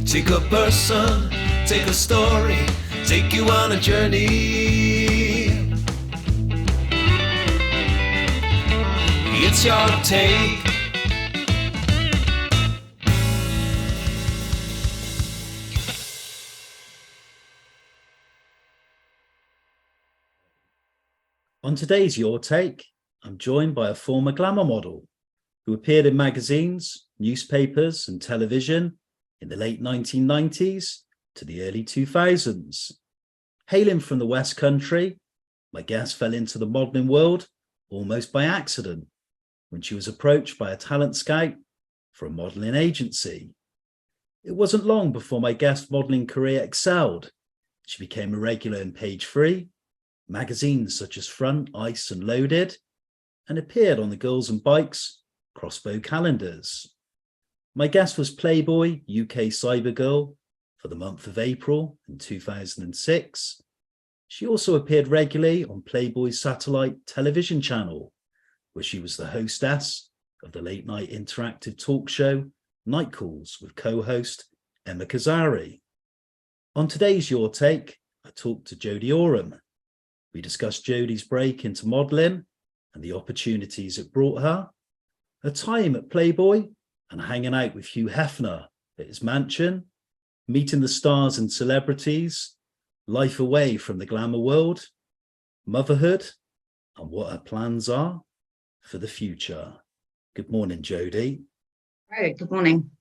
Take a person, take a story, take you on a journey. It's your take. On today's Your Take, I'm joined by a former glamour model who appeared in magazines, newspapers and television in the late 1990s to the early 2000s. Hailing from the West Country, my guest fell into the modelling world almost by accident when she was approached by a talent scout for a modelling agency. It wasn't long before my guest's modelling career excelled. She became a regular in Page 3, magazines such as Front, Ice and Loaded, and appeared on the Girls and Bikes Crossbow calendars. My guest was Playboy UK Cybergirl for the month of April in 2006. She also appeared regularly on Playboy's satellite television channel, where she was the hostess of the late-night interactive talk show Night Calls with co-host Emma Caesari. On today's Your Take, I talked to Jodie Oram. We discussed Jodie's break into modelling and the opportunities it brought her, her time at Playboy and hanging out with Hugh Hefner at his mansion, meeting the stars and celebrities, life away from the glamour world, motherhood, and what her plans are for the future. Good morning, Jodie. Right, good morning.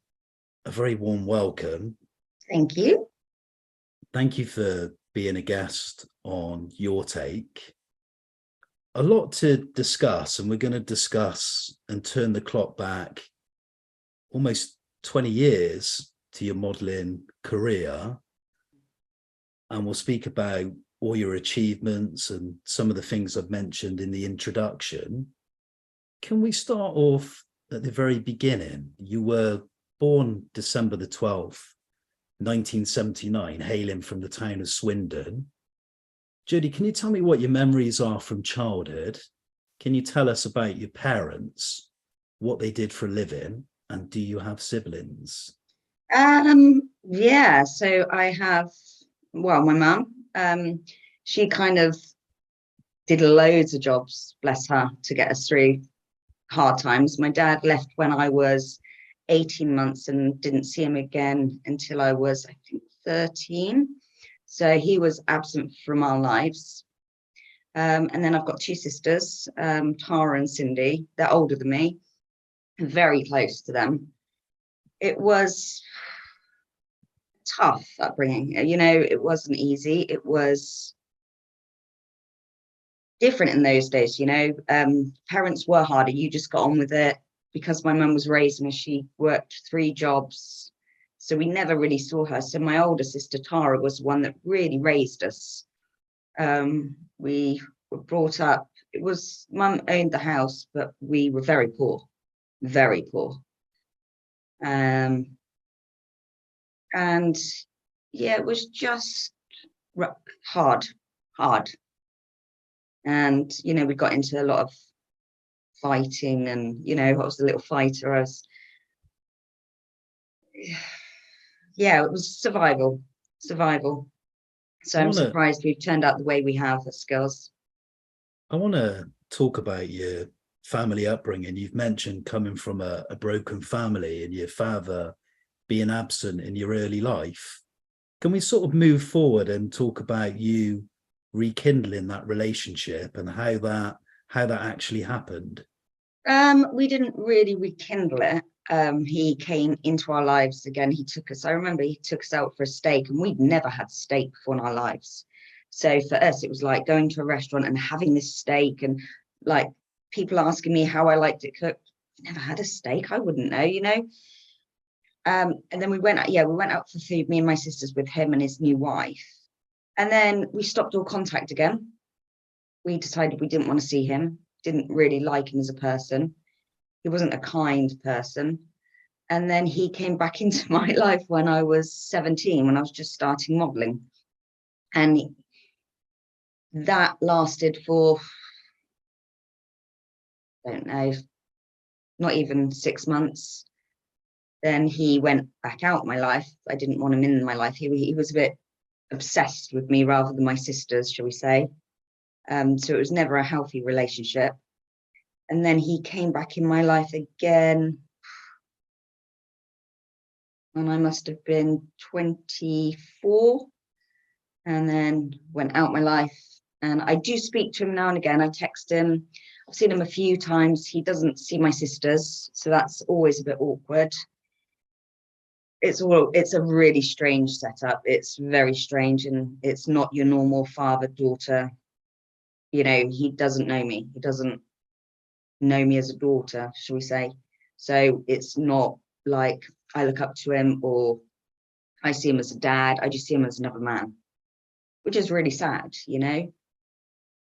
A very warm welcome. Thank you. Thank you for being a guest on Your Take. A lot to discuss, and we're going to discuss and turn the clock back almost 20 years to your modelling career. And we'll speak about all your achievements and some of the things I've mentioned in the introduction. Can we start off at the very beginning? You were born December the 12th, 1979, hailing from the town of Swindon. Jodie, can you tell me what your memories are from childhood? Can you tell us about your parents, what they did for a living, and do you have siblings? Yeah, so I have, well, my mum, she kind of did loads of jobs, bless her, to get us through hard times. My dad left when I was 18 months and didn't see him again until I was, I think, 13. So he was absent from our lives. And then I've got two sisters, Tara and Cindy. They're older than me, very close to them. It was tough upbringing. You know, it wasn't easy. It was different in those days, you know. Parents were harder. You just got on with it. Because my mum was raising us, she worked 3 jobs. So we never really saw her. So my older sister, Tara, was one that really raised us. We were brought up, it was, mum owned the house, but we were very poor, very poor. And yeah, it was just hard. And, you know, we got into a lot of fighting and, you know, I was a little fighter. Yeah, it was survival. So I'm surprised we've turned out the way we have as girls. I want to talk about your family upbringing. You've mentioned coming from a broken family and your father being absent in your early life. Can we sort of move forward and talk about you rekindling that relationship and how that actually happened? We didn't really rekindle it. He came into our lives again. I remember he took us out for a steak, and we'd never had steak before in our lives. So for us, it was like going to a restaurant and having this steak, and like people asking me how I liked it cooked. I've never had a steak. I wouldn't know, you know. And then we went out for food, me and my sisters, with him and his new wife. And then we stopped all contact again. We decided we didn't want to see him, didn't really like him as a person. He wasn't a kind person. And then he came back into my life when I was 17, when I was just starting modelling. And that lasted for, I don't know, not even 6 months. Then he went back out my life. I didn't want him in my life. He was a bit obsessed with me rather than my sisters, shall we say. So it was never a healthy relationship. And then he came back in my life again when I must have been 24, and then went out my life. And I do speak to him now and again. I text him. I've seen him a few times. He doesn't see my sisters, so that's always a bit awkward. It's a really strange setup. It's very strange, and it's not your normal father-daughter. You know, he doesn't know me. He doesn't know me as a daughter, shall we say. So it's not like I look up to him or I see him as a dad. I just see him as another man, which is really sad, you know.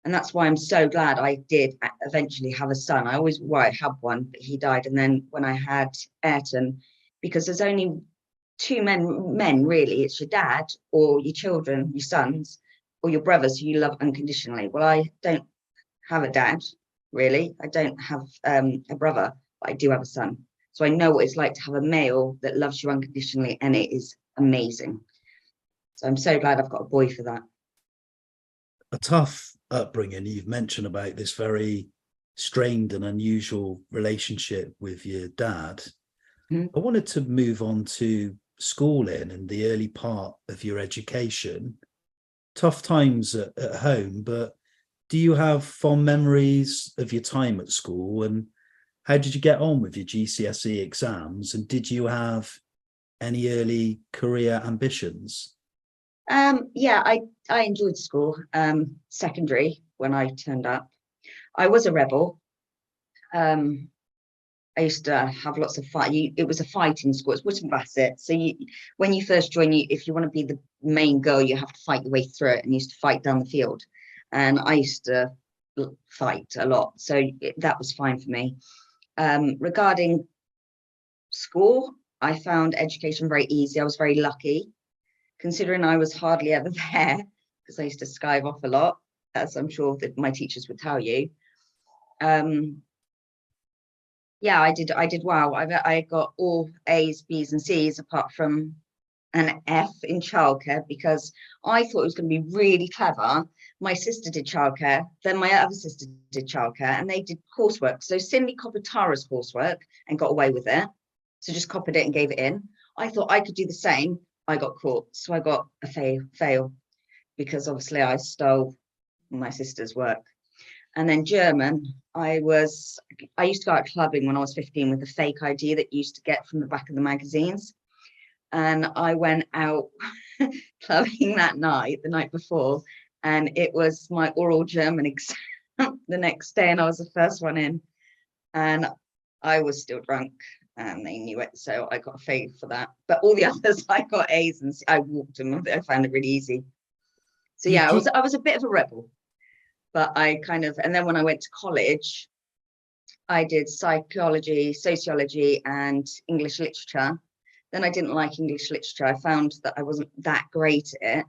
And that's why I'm so glad I did eventually have a son. I had one, but he died. And then when I had Ayrton, because there's only two men really, it's your dad or your children, your sons, or your brothers who you love unconditionally. Well, I don't have a dad, really. I don't have a brother, but I do have a son. So I know what it's like to have a male that loves you unconditionally, and it is amazing. So I'm so glad I've got a boy for that. A tough upbringing. You've mentioned about this very strained and unusual relationship with your dad. Mm-hmm. I wanted to move on to schooling and the early part of your education. Tough times at home, but do you have fond memories of your time at school, and how did you get on with your GCSE exams, and did you have any early career ambitions? Yeah, I enjoyed school. Secondary, when I turned up, I was a rebel. I used to have lots of fight. It was a fighting school. It's Wootton Bassett. So when you first join, if you want to be the main girl, you have to fight your way through it, and you used to fight down the field. And I used to fight a lot, so that was fine for me. Regarding school, I found education very easy. I was very lucky, considering I was hardly ever there, because I used to skive off a lot, as I'm sure that my teachers would tell you. Yeah, I did well. I got all A's, B's and C's apart from an F in childcare, because I thought it was going to be really clever. My sister did childcare, then my other sister did childcare, and they did coursework. So Cindy copied Tara's coursework and got away with it. So just copied it and gave it in. I thought I could do the same. I got caught. So I got a fail because obviously I stole my sister's work. And then German, I used to go out clubbing when I was 15 with a fake ID that you used to get from the back of the magazines. And I went out clubbing that night, the night before, and it was my oral German exam the next day, and I was the first one in. And I was still drunk, and they knew it, so I got a fail for that. But all the others, I got A's, and I walked them. I found it really easy. So yeah, I was a bit of a rebel. But and then when I went to college, I did psychology, sociology, and English literature. Then I didn't like English literature. I found that I wasn't that great at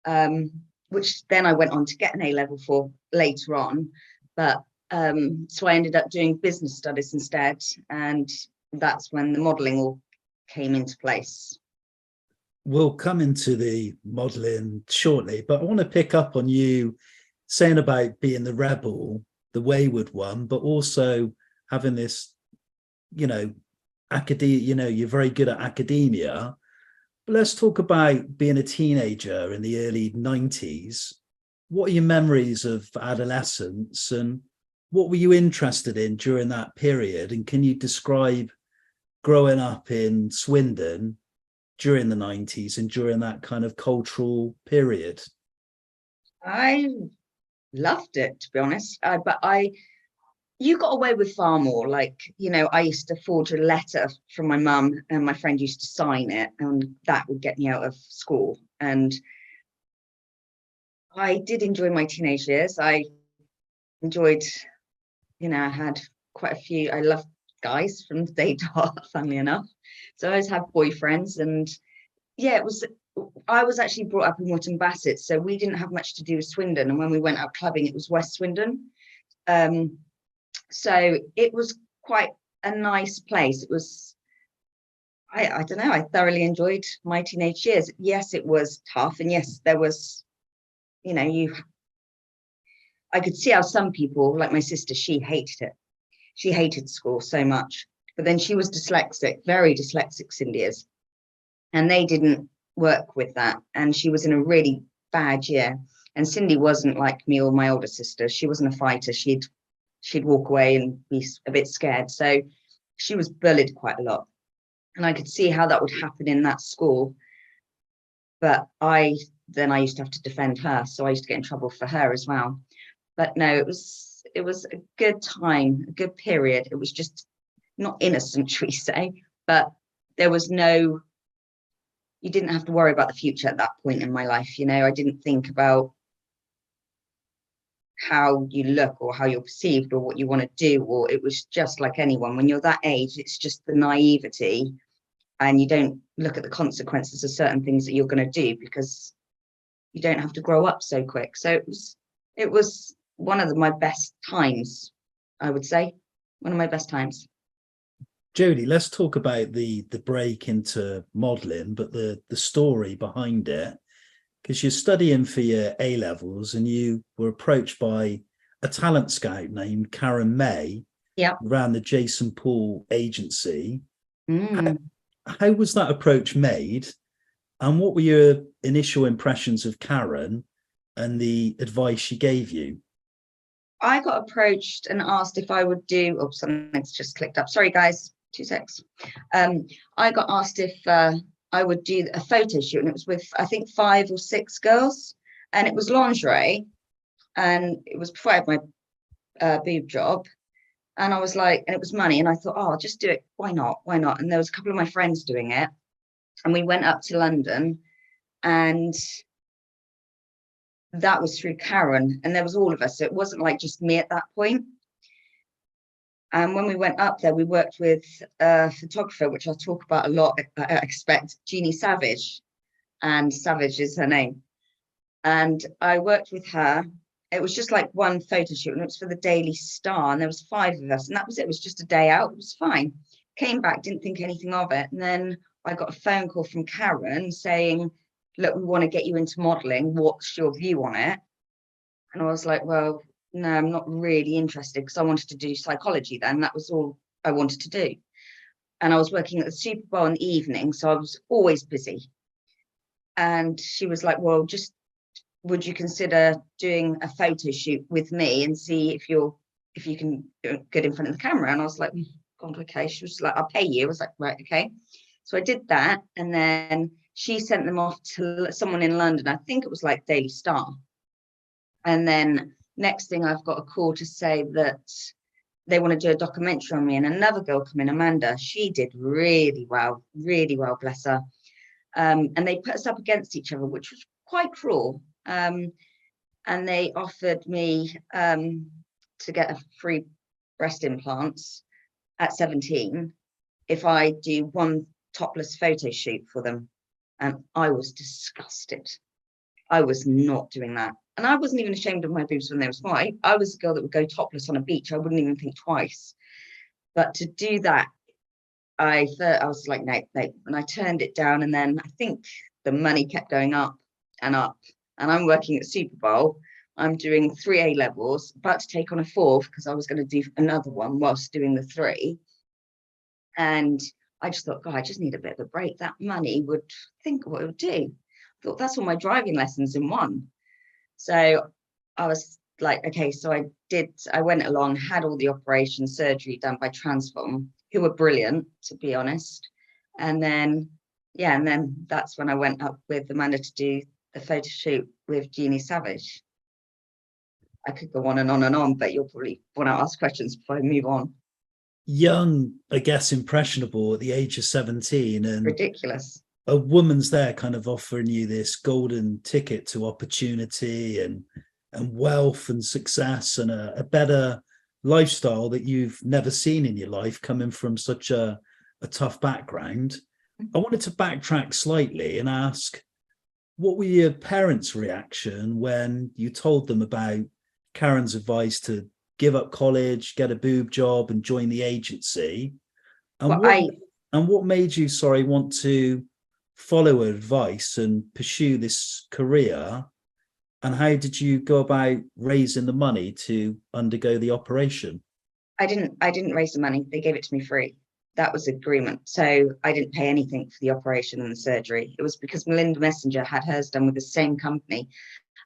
it, which then I went on to get an A-level for later on. But so I ended up doing business studies instead. And that's when the modelling all came into place. We'll come into the modelling shortly, but I want to pick up on you saying about being the rebel, the wayward one, but also having this, academia, you're very good at academia. But let's talk about being a teenager in the early 90s. What are your memories of adolescence, and what were you interested in during that period? And can you describe growing up in Swindon during the 90s and during that kind of cultural period? I loved it, to be honest, but you got away with far more. Like, I used to forge a letter from my mum, and my friend used to sign it, and that would get me out of school. And I did enjoy my teenage years. I enjoyed, I had quite a few. I loved guys from the day dot, funnily enough. So I always had boyfriends, and yeah, I was actually brought up in Wootton Bassett, so we didn't have much to do with Swindon. And when we went out clubbing, it was West Swindon. So it was quite a nice place. It was I don't know. I thoroughly enjoyed my teenage years. Yes, it was tough, and yes, there was, I could see how some people, like my sister, she hated it. She hated school so much. But then she was dyslexic, very dyslexic, Cindy is, and they didn't work with that. And she was in a really bad year. And Cindy wasn't like me or my older sister. She wasn't a fighter. She'd walk away and be a bit scared. So she was bullied quite a lot. And I could see how that would happen in that school. But I used to have to defend her. So I used to get in trouble for her as well. But no, it was a good time, a good period. It was just not innocent, should we say, but there was you didn't have to worry about the future at that point in my life. I didn't think about how you look or how you're perceived or what you want to do, or it was just like anyone. When you're that age, it's just the naivety, and you don't look at the consequences of certain things that you're going to do because you don't have to grow up so quick. So it was one of my best times, I would say. One of my best times. Jodie, let's talk about the break into modelling, but the story behind it, because you're studying for your A-levels and you were approached by a talent scout named Karen May, around the James Paul agency. How was that approach made, and what were your initial impressions of Karen and the advice she gave you? I got approached and asked if I would do, something's just clicked up. Sorry, guys, 2 secs. I got asked if I would do a photo shoot, and it was with, I think, 5 or 6 girls, and it was lingerie, and it was before I had my boob job. And I was like, and it was money, and I thought, I'll just do it. Why not? Why not? And there was a couple of my friends doing it, and we went up to London, and that was through Karen, and there was all of us. So it wasn't like just me at that point. And when we went up there, we worked with a photographer, which I'll talk about a lot, I expect, Jeannie Savage, and Savage is her name. And I worked with her. It was just like one photo shoot, and it was for the Daily Star, and there was 5 of us, and that was it. It was just a day out. It was fine. Came back, didn't think anything of it. And then I got a phone call from Karen saying, look, we want to get you into modelling. What's your view on it? And I was like, well, no, I'm not really interested, because I wanted to do psychology then. That was all I wanted to do. And I was working at the Super Bowl in the evening, so I was always busy. And she was like, well, just would you consider doing a photo shoot with me and see if you can get in front of the camera? And I was like, God, okay. She was like, I'll pay you. I was like, right, okay. So I did that, and then she sent them off to someone in London. I think it was like Daily Star. And then next thing, I've got a call to say that they want to do a documentary on me, and another girl come in, Amanda. She did really well, bless her. And they put us up against each other, which was quite cruel. And they offered me to get a free breast implants at 17 if I do one topless photo shoot for them. And I was disgusted. I was not doing that. And I wasn't even ashamed of my boobs when they were small. I was a girl that would go topless on a beach. I wouldn't even think twice. But to do that, I was like, no. And I turned it down. And then I think the money kept going up and up. And I'm working at Super Bowl. I'm doing 3 A-levels, about to take on a 4th, because I was going to do another one whilst doing the 3. And I just thought, God, I just need a bit of a break. That money would think what it would do. I thought, that's all my driving lessons in one. So I was like, okay, so I went along, had all the operation surgery done by Transform, who were brilliant, to be honest. And then that's when I went up with Amanda to do the photo shoot with Jeannie Savage. I could go on and on and on, but you'll probably want to ask questions before I move on. Young, I guess, impressionable at the age of 17, and ridiculous. A woman's there kind of offering you this golden ticket to opportunity and wealth and success and a better lifestyle that you've never seen in your life, coming from such a tough background. I wanted to backtrack slightly and ask, what were your parents' reaction when you told them about Karen's advice to give up college, get a boob job and join the agency? And And what made you, want to follow her advice and pursue this career? And how did you go about raising the money to undergo the operation? I didn't raise the money. They gave it to me free. That was the agreement. So I didn't pay anything for the operation and the surgery. It was because Melinda Messenger had hers done with the same company.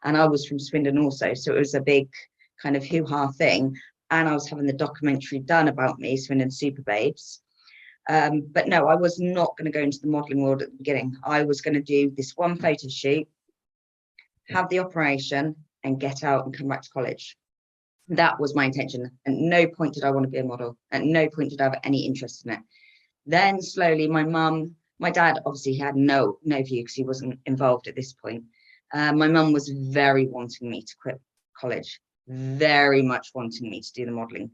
And I was from Swindon also. So it was a big kind of hoo-ha thing. And I was having the documentary done about me, Swindon Super Babes. But no, I was not going to go into the modelling world at the beginning. I was going to do this one photo shoot, have the operation, and get out and come back to college. That was my intention. At no point did I want to be a model. At no point did I have any interest in it. Then slowly, my dad obviously had no view because he wasn't involved at this point. My mum was very wanting me to quit college, very much wanting me to do the modelling.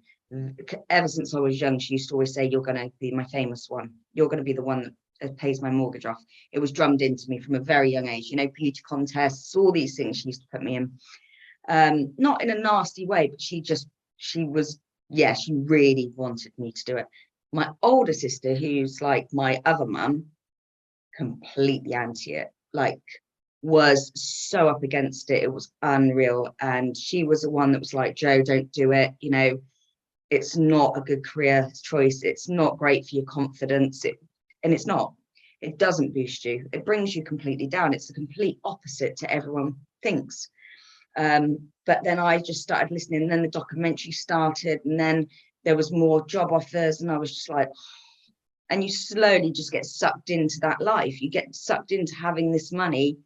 Ever since I was young, she used to always say, "You're going to be my famous one. You're going to be the one that pays my mortgage off." It was drummed into me from a very young age. You know, beauty contests, all these things she used to put me in. Not in a nasty way, but she really wanted me to do it. My older sister, who's like my other mum, completely anti it, like was so up against it. It was unreal. And she was the one that was like, "Jo, don't do it. You know, it's not a good career choice. It's not great for your confidence." And it's not. It doesn't boost you. It brings you completely down. It's the complete opposite to everyone thinks. But then I just started listening, and then the documentary started, and then there was more job offers, and I was just like, and you slowly just get sucked into that life. You get sucked into having this money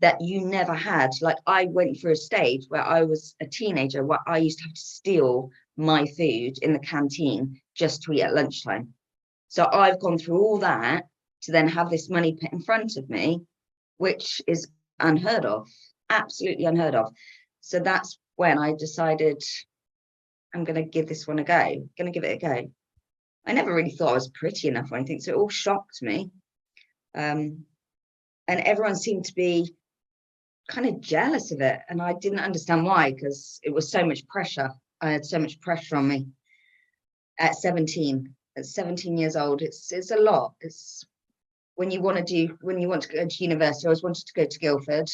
that you never had. Like, I went through a stage where I was a teenager where I used to have to steal my food in the canteen just to eat at lunchtime. So I've gone through all that to then have this money put in front of me, which is unheard of, absolutely unheard of. So that's when I decided I'm going to give this one a go, going to give it a go. I never really thought I was pretty enough or anything, so it all shocked me. And everyone seemed to be kind of jealous of it, and I didn't understand why, because it was so much pressure. I had so much pressure on me at 17 years old. It's a lot. It's when you want to go to university. I always wanted to go to Guildford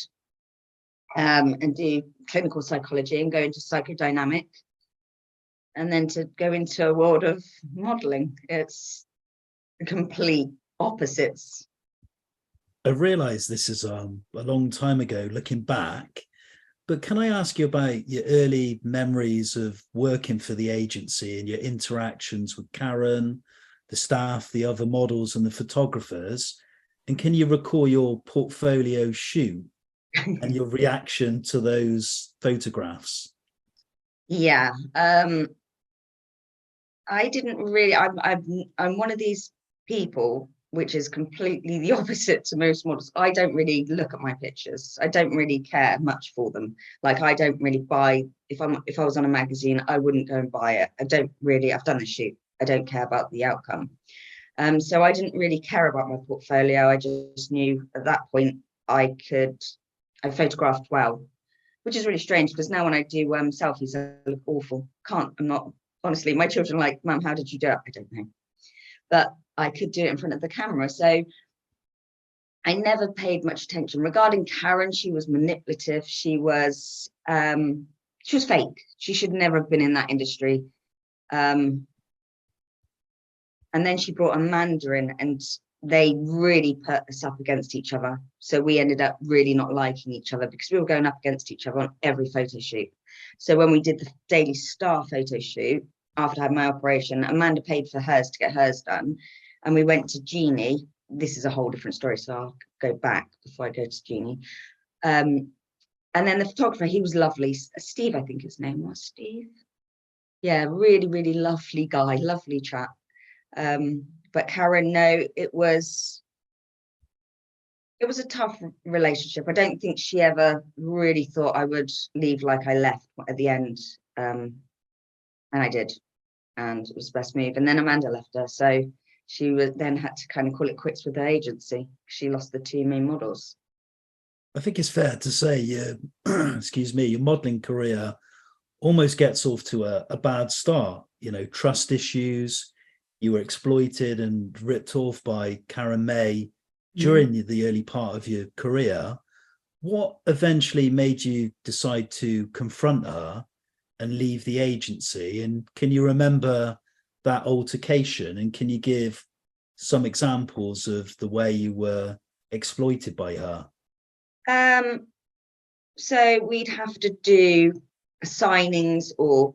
and do clinical psychology and go into psychodynamic, and then to go into a world of modelling. It's the complete opposites. I realise this is a long time ago, looking back, but can I ask you about your early memories of working for the agency and your interactions with Karen, the staff, the other models and the photographers? And can you recall your portfolio shoot and your reaction to those photographs? Yeah, I didn't really. I'm one of these people which is completely the opposite to most models. I don't really look at my pictures. I don't really care much for them. Like, I don't really buy. If I was on a magazine, I wouldn't go and buy it. I've done the shoot. I don't care about the outcome. So I didn't really care about my portfolio. I just knew at that point I photographed well, which is really strange because now when I do selfies, I look awful. I'm not, honestly, my children are like, "Mum, how did you do it?" I don't know. But I could do it in front of the camera. So I never paid much attention. Regarding Karen, she was manipulative. She was fake. She should never have been in that industry. And then she brought Amanda in, and they really put us up against each other. So we ended up really not liking each other because we were going up against each other on every photo shoot. So when we did the Daily Star photo shoot, after I had my operation, Amanda paid for hers to get hers done. And we went to Jeannie. This is a whole different story, so I'll go back before I go to Jeannie. And then the photographer, he was lovely. Steve, I think his name was Steve. Yeah, really, really lovely guy, lovely chap. But Karen, no, it was a tough relationship. I don't think she ever really thought I would leave like I left at the end. And I did, and it was the best move. And then Amanda left her, so she then had to kind of call it quits with the agency. She lost the two main models. I think it's fair to say your modelling career almost gets off to a bad start. You know, trust issues, you were exploited and ripped off by Karen May during the early part of your career. What eventually made you decide to confront her and leave the agency? And can you remember that altercation? And can you give some examples of the way you were exploited by her? So we'd have to do signings or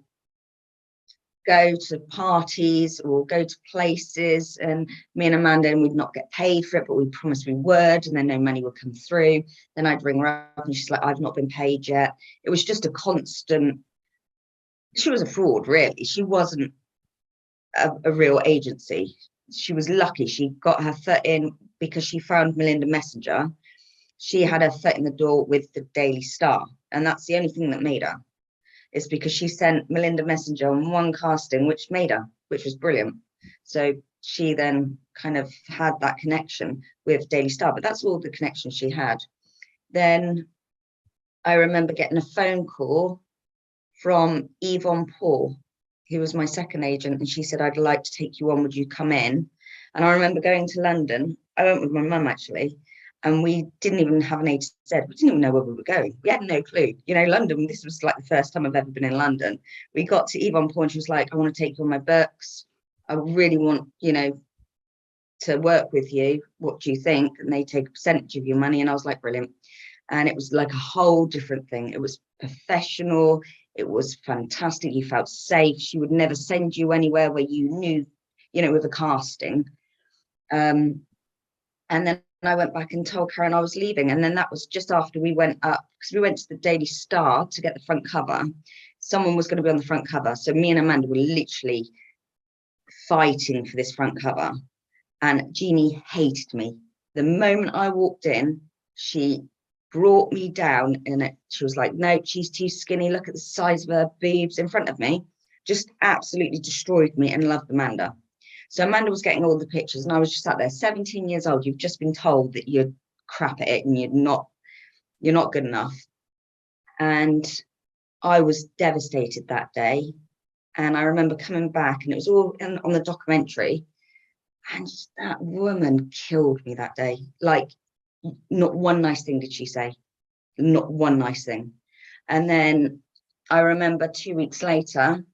go to parties or go to places, and me and Amanda, and we'd not get paid for it, but we promised we would, and then no money would come through. Then I'd ring her up and she's like, I've not been paid yet. It was just a constant. She was a fraud, really. She wasn't a real agency. She was lucky she got her foot in because she found Melinda Messenger. She had her foot in the door with the Daily Star, and that's the only thing that made her. It's because she sent Melinda Messenger on one casting, which made her, which was brilliant. So she then kind of had that connection with Daily Star, but that's all the connection she had. Then I remember getting a phone call from Yvonne Paul, who was my second agent, and she said, I'd like to take you on, would you come in? And I remember going to London. I went with my mum, actually, and we didn't even have an A to Z. We didn't even know where we were going. We had no clue. You know, London, this was like the first time I've ever been in London. We got to Yvonne Paul and she was like, I want to take you on my books. I really want, you know, to work with you. What do you think? And they take a percentage of your money. And I was like, brilliant. And it was like a whole different thing. It was professional. It was fantastic. You felt safe. She would never send you anywhere where you knew, you know, with a casting. And then I went back and told Karen I was leaving. And then that was just after we went up, because we went to the Daily Star to get the front cover. Someone was going to be on the front cover. So me and Amanda were literally fighting for this front cover. And Jeannie hated me. The moment I walked in, she brought me down, and she was like, no, she's too skinny. Look at the size of her boobs in front of me. Just absolutely destroyed me, and loved Amanda. So Amanda was getting all the pictures, and I was just sat there, 17 years old. You've just been told that you're crap at it and you're not good enough. And I was devastated that day. And I remember coming back, and it was all on the documentary. And that woman killed me that day. Like, not one nice thing did she say. Not one nice thing. And then I remember 2 weeks later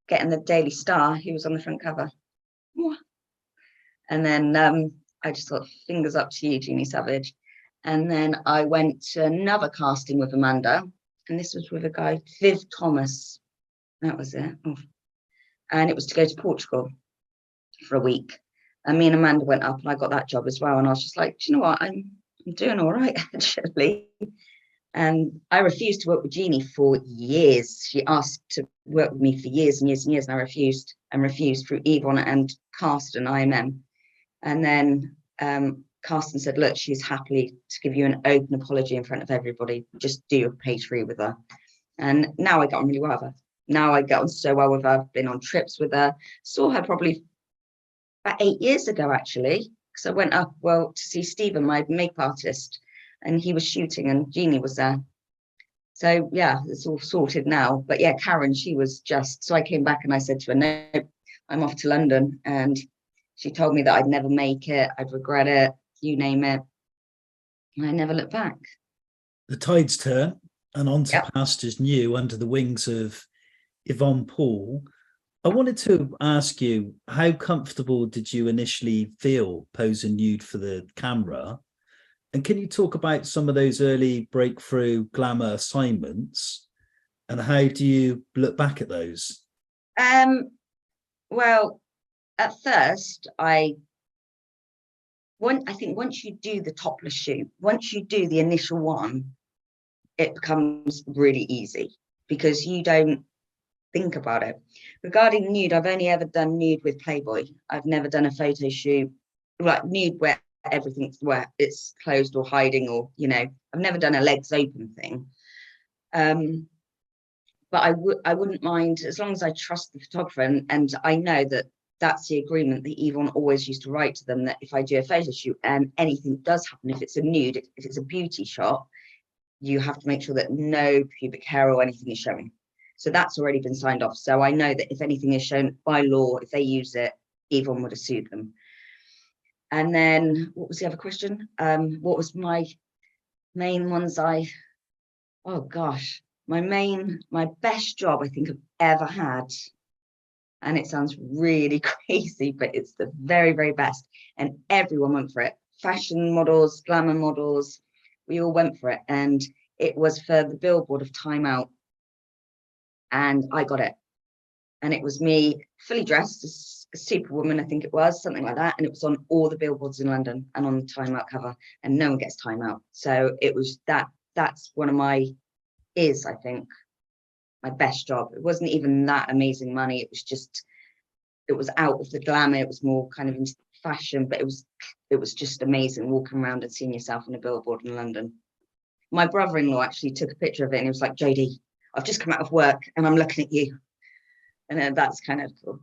getting the Daily Star, who was on the front cover. And then I just thought, fingers up to you, Jeannie Savage. And then I went to another casting with Amanda, and this was with a guy, Viv Thomas. That was it. Oh. And it was to go to Portugal for a week. And me and Amanda went up, and I got that job as well. And I was just like, do you know what? I'm doing all right, actually. And I refused to work with Jeannie for years. She asked to work with me for years and years and years, and I refused through Yvonne and Carsten, IMM. And then Carsten said, look, she's happy to give you an open apology in front of everybody. Just do a page 3 with her. And now I get on really well with her. Now I get on so well with her. I've been on trips with her. Saw her probably about 8 years ago, actually, because I went up, to see Stephen, my makeup artist, and he was shooting, and Jeannie was there. So yeah, it's all sorted now. But yeah, Karen, she was just, so I came back and I said to her, no, I'm off to London. And she told me that I'd never make it, I'd regret it, you name it. And I never looked back. The tides turn, and on to pastures new under the wings of Yvonne Paul. I wanted to ask you, how comfortable did you initially feel posing nude for the camera? And can you talk about some of those early breakthrough glamour assignments, and how do you look back at those? Well, at first, I think once you do the topless shoot, once you do the initial one, it becomes really easy because you don't think about it. Regarding nude, I've only ever done nude with Playboy. I've never done a photo shoot like nude where everything's where it's closed or hiding, or I've never done a legs open thing. But I wouldn't mind, as long as I trust the photographer, and I know that that's the agreement that Yvonne always used to write to them, that if I do a photo shoot and anything does happen, if it's a nude, if it's a beauty shot, you have to make sure that no pubic hair or anything is showing. So that's already been signed off. So I know that if anything is shown by law, if they use it, Yvonne would have sued them. And then what was the other question? What was my main ones? Oh gosh, my best job I think I've ever had. And it sounds really crazy, but it's the very, very best. And everyone went for it. Fashion models, glamour models, we all went for it. And it was for the billboard of Time Out. And I got it. And it was me fully dressed as a superwoman, I think it was, something like that. And it was on all the billboards in London and on the Time Out cover. And no one gets Time Out. So it was that's one of I think, my best job. It wasn't even that amazing money. It was out of the glamour. It was more kind of into fashion, but it was just amazing walking around and seeing yourself on a billboard in London. My brother-in-law actually took a picture of it and he was like, Jodie, I've just come out of work and I'm looking at you. And that's kind of cool.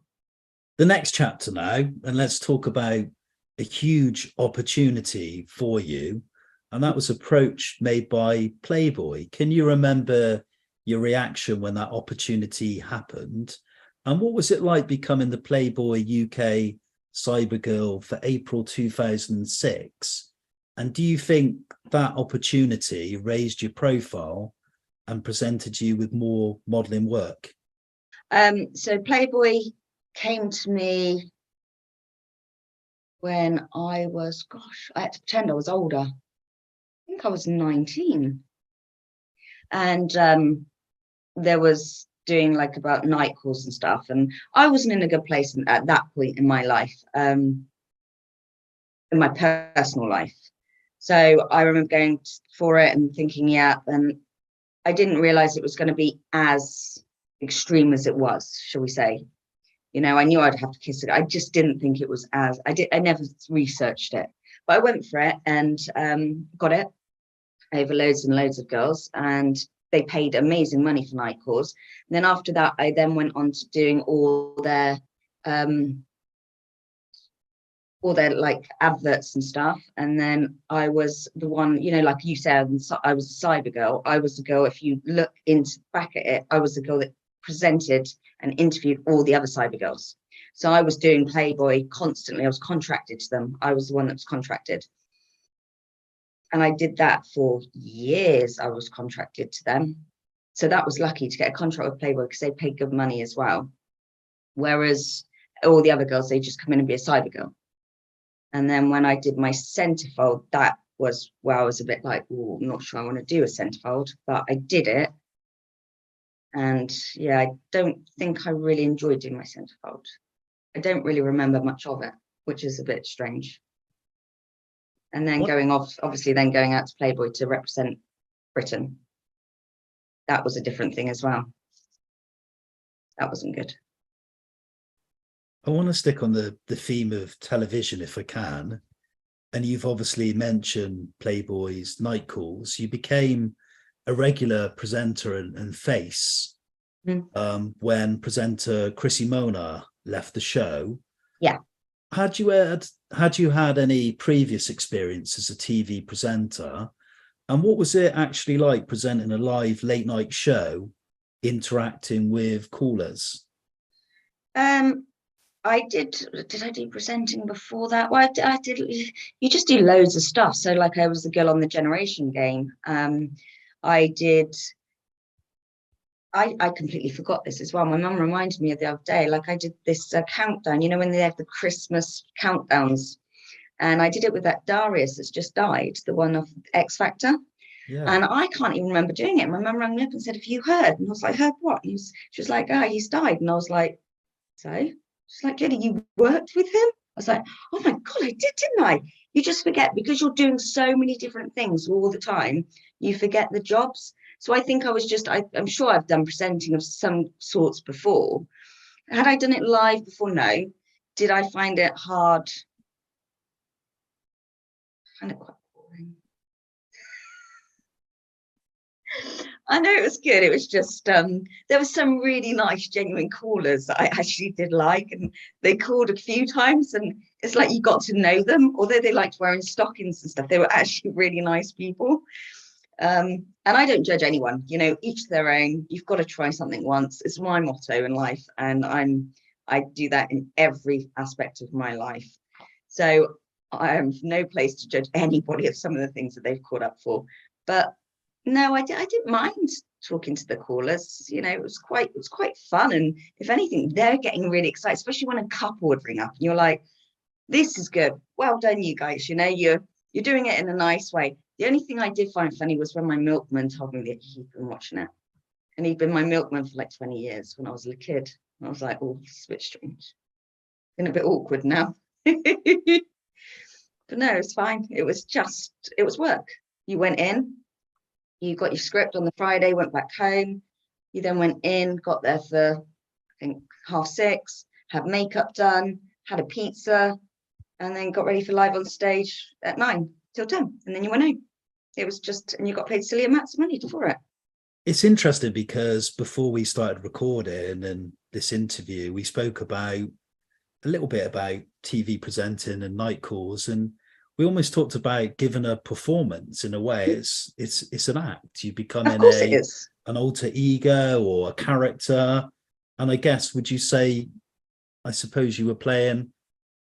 The next chapter now, and let's talk about a huge opportunity for you. And that was approach made by Playboy. Can you remember your reaction when that opportunity happened? And what was it like becoming the Playboy UK Cybergirl for April 2006? And do you think that opportunity raised your profile and presented you with more modelling work? So Playboy came to me when I was, I had to pretend I was older. I think I was 19. And there was doing like about night calls and stuff. And I wasn't in a good place at that point in my life, in my personal life. So I remember going for it and thinking, yeah, and I didn't realize it was going to be as extreme as it was, shall we say. You know, I knew I'd have to kiss it. I just didn't think it was I never researched it, but I went for it and got it over loads and loads of girls, and they paid amazing money for night calls. And then after that, I then went on to doing all their like adverts and stuff. And then I was the one, you know, like you said, I was a cyber girl. I was the girl, if you look back at it, I was the girl that presented and interviewed all the other cyber girls. So I was doing Playboy constantly. I was contracted to them. I was the one that was contracted. And I did that for years. I was contracted to them. So that was lucky to get a contract with Playboy because they paid good money as well. Whereas all the other girls, they just come in and be a cyber girl. And then when I did my centerfold, that was where I was a bit like, oh, I'm not sure I want to do a centerfold, but I did it. And yeah, I don't think I really enjoyed doing my centerfold. I don't really remember much of it, which is a bit strange. And then going out to Playboy to represent Britain. That was a different thing as well. That wasn't good. I want to stick on the theme of television if I can. And you've obviously mentioned Playboy's night calls. You became a regular presenter and face when presenter Chrissy Mona left the show. Yeah. Had you had any previous experience as a TV presenter? And what was it actually like presenting a live late night show, interacting with callers? I did I do presenting before that? Well, I did, you just do loads of stuff. So like I was the girl on the Generation Game. I completely forgot this as well. My mum reminded me of the other day, like I did this countdown, you know, when they have the Christmas countdowns. And I did it with that Darius that's just died, the one of X Factor. Yeah. And I can't even remember doing it. My mum rang me up and said, have you heard? And I was like, heard what? She was like, he's died. And I was like, so? She's like, Jenny, you worked with him? I was like, oh my God, I did, didn't I? You just forget because you're doing so many different things all the time. You forget the jobs. So I think I was just, I'm sure I've done presenting of some sorts before. Had I done it live before? No. Did I find it hard? I found it quite boring. I know it was good. It was just, there were some really nice, genuine callers that I actually did like, and they called a few times, and it's like you got to know them, although they liked wearing stockings and stuff. They were actually really nice people. And I don't judge anyone, you know, each their own. You've got to try something once. It's my motto in life, and I'm I do that in every aspect of my life. So I have no place to judge anybody of some of the things that they've called up for. But no, I didn't mind talking to the callers. You know, it was quite fun. And if anything, they're getting really excited, especially when a couple would ring up and you're like, this is good. Well done, you guys. You know, you're doing it in a nice way. The only thing I did find funny was when my milkman told me that he'd been watching it. And he'd been my milkman for like 20 years when I was a kid. And I was like, oh, it's a bit strange. Been a bit awkward now. But no, it's fine. It was work. You went in, you got your script on the Friday, went back home. You then went in, got there for, I think, 6:30, had makeup done, had a pizza, and then got ready for live on stage at 9 till 10. And then you went home. It was just, and you got paid silly amounts of money for it. It's interesting because before we started recording and this interview, we spoke about a little bit about TV presenting and night calls, and we almost talked about giving a performance in a way. It's an act. You become in an alter ego or a character. And I guess, would you say, I suppose you were playing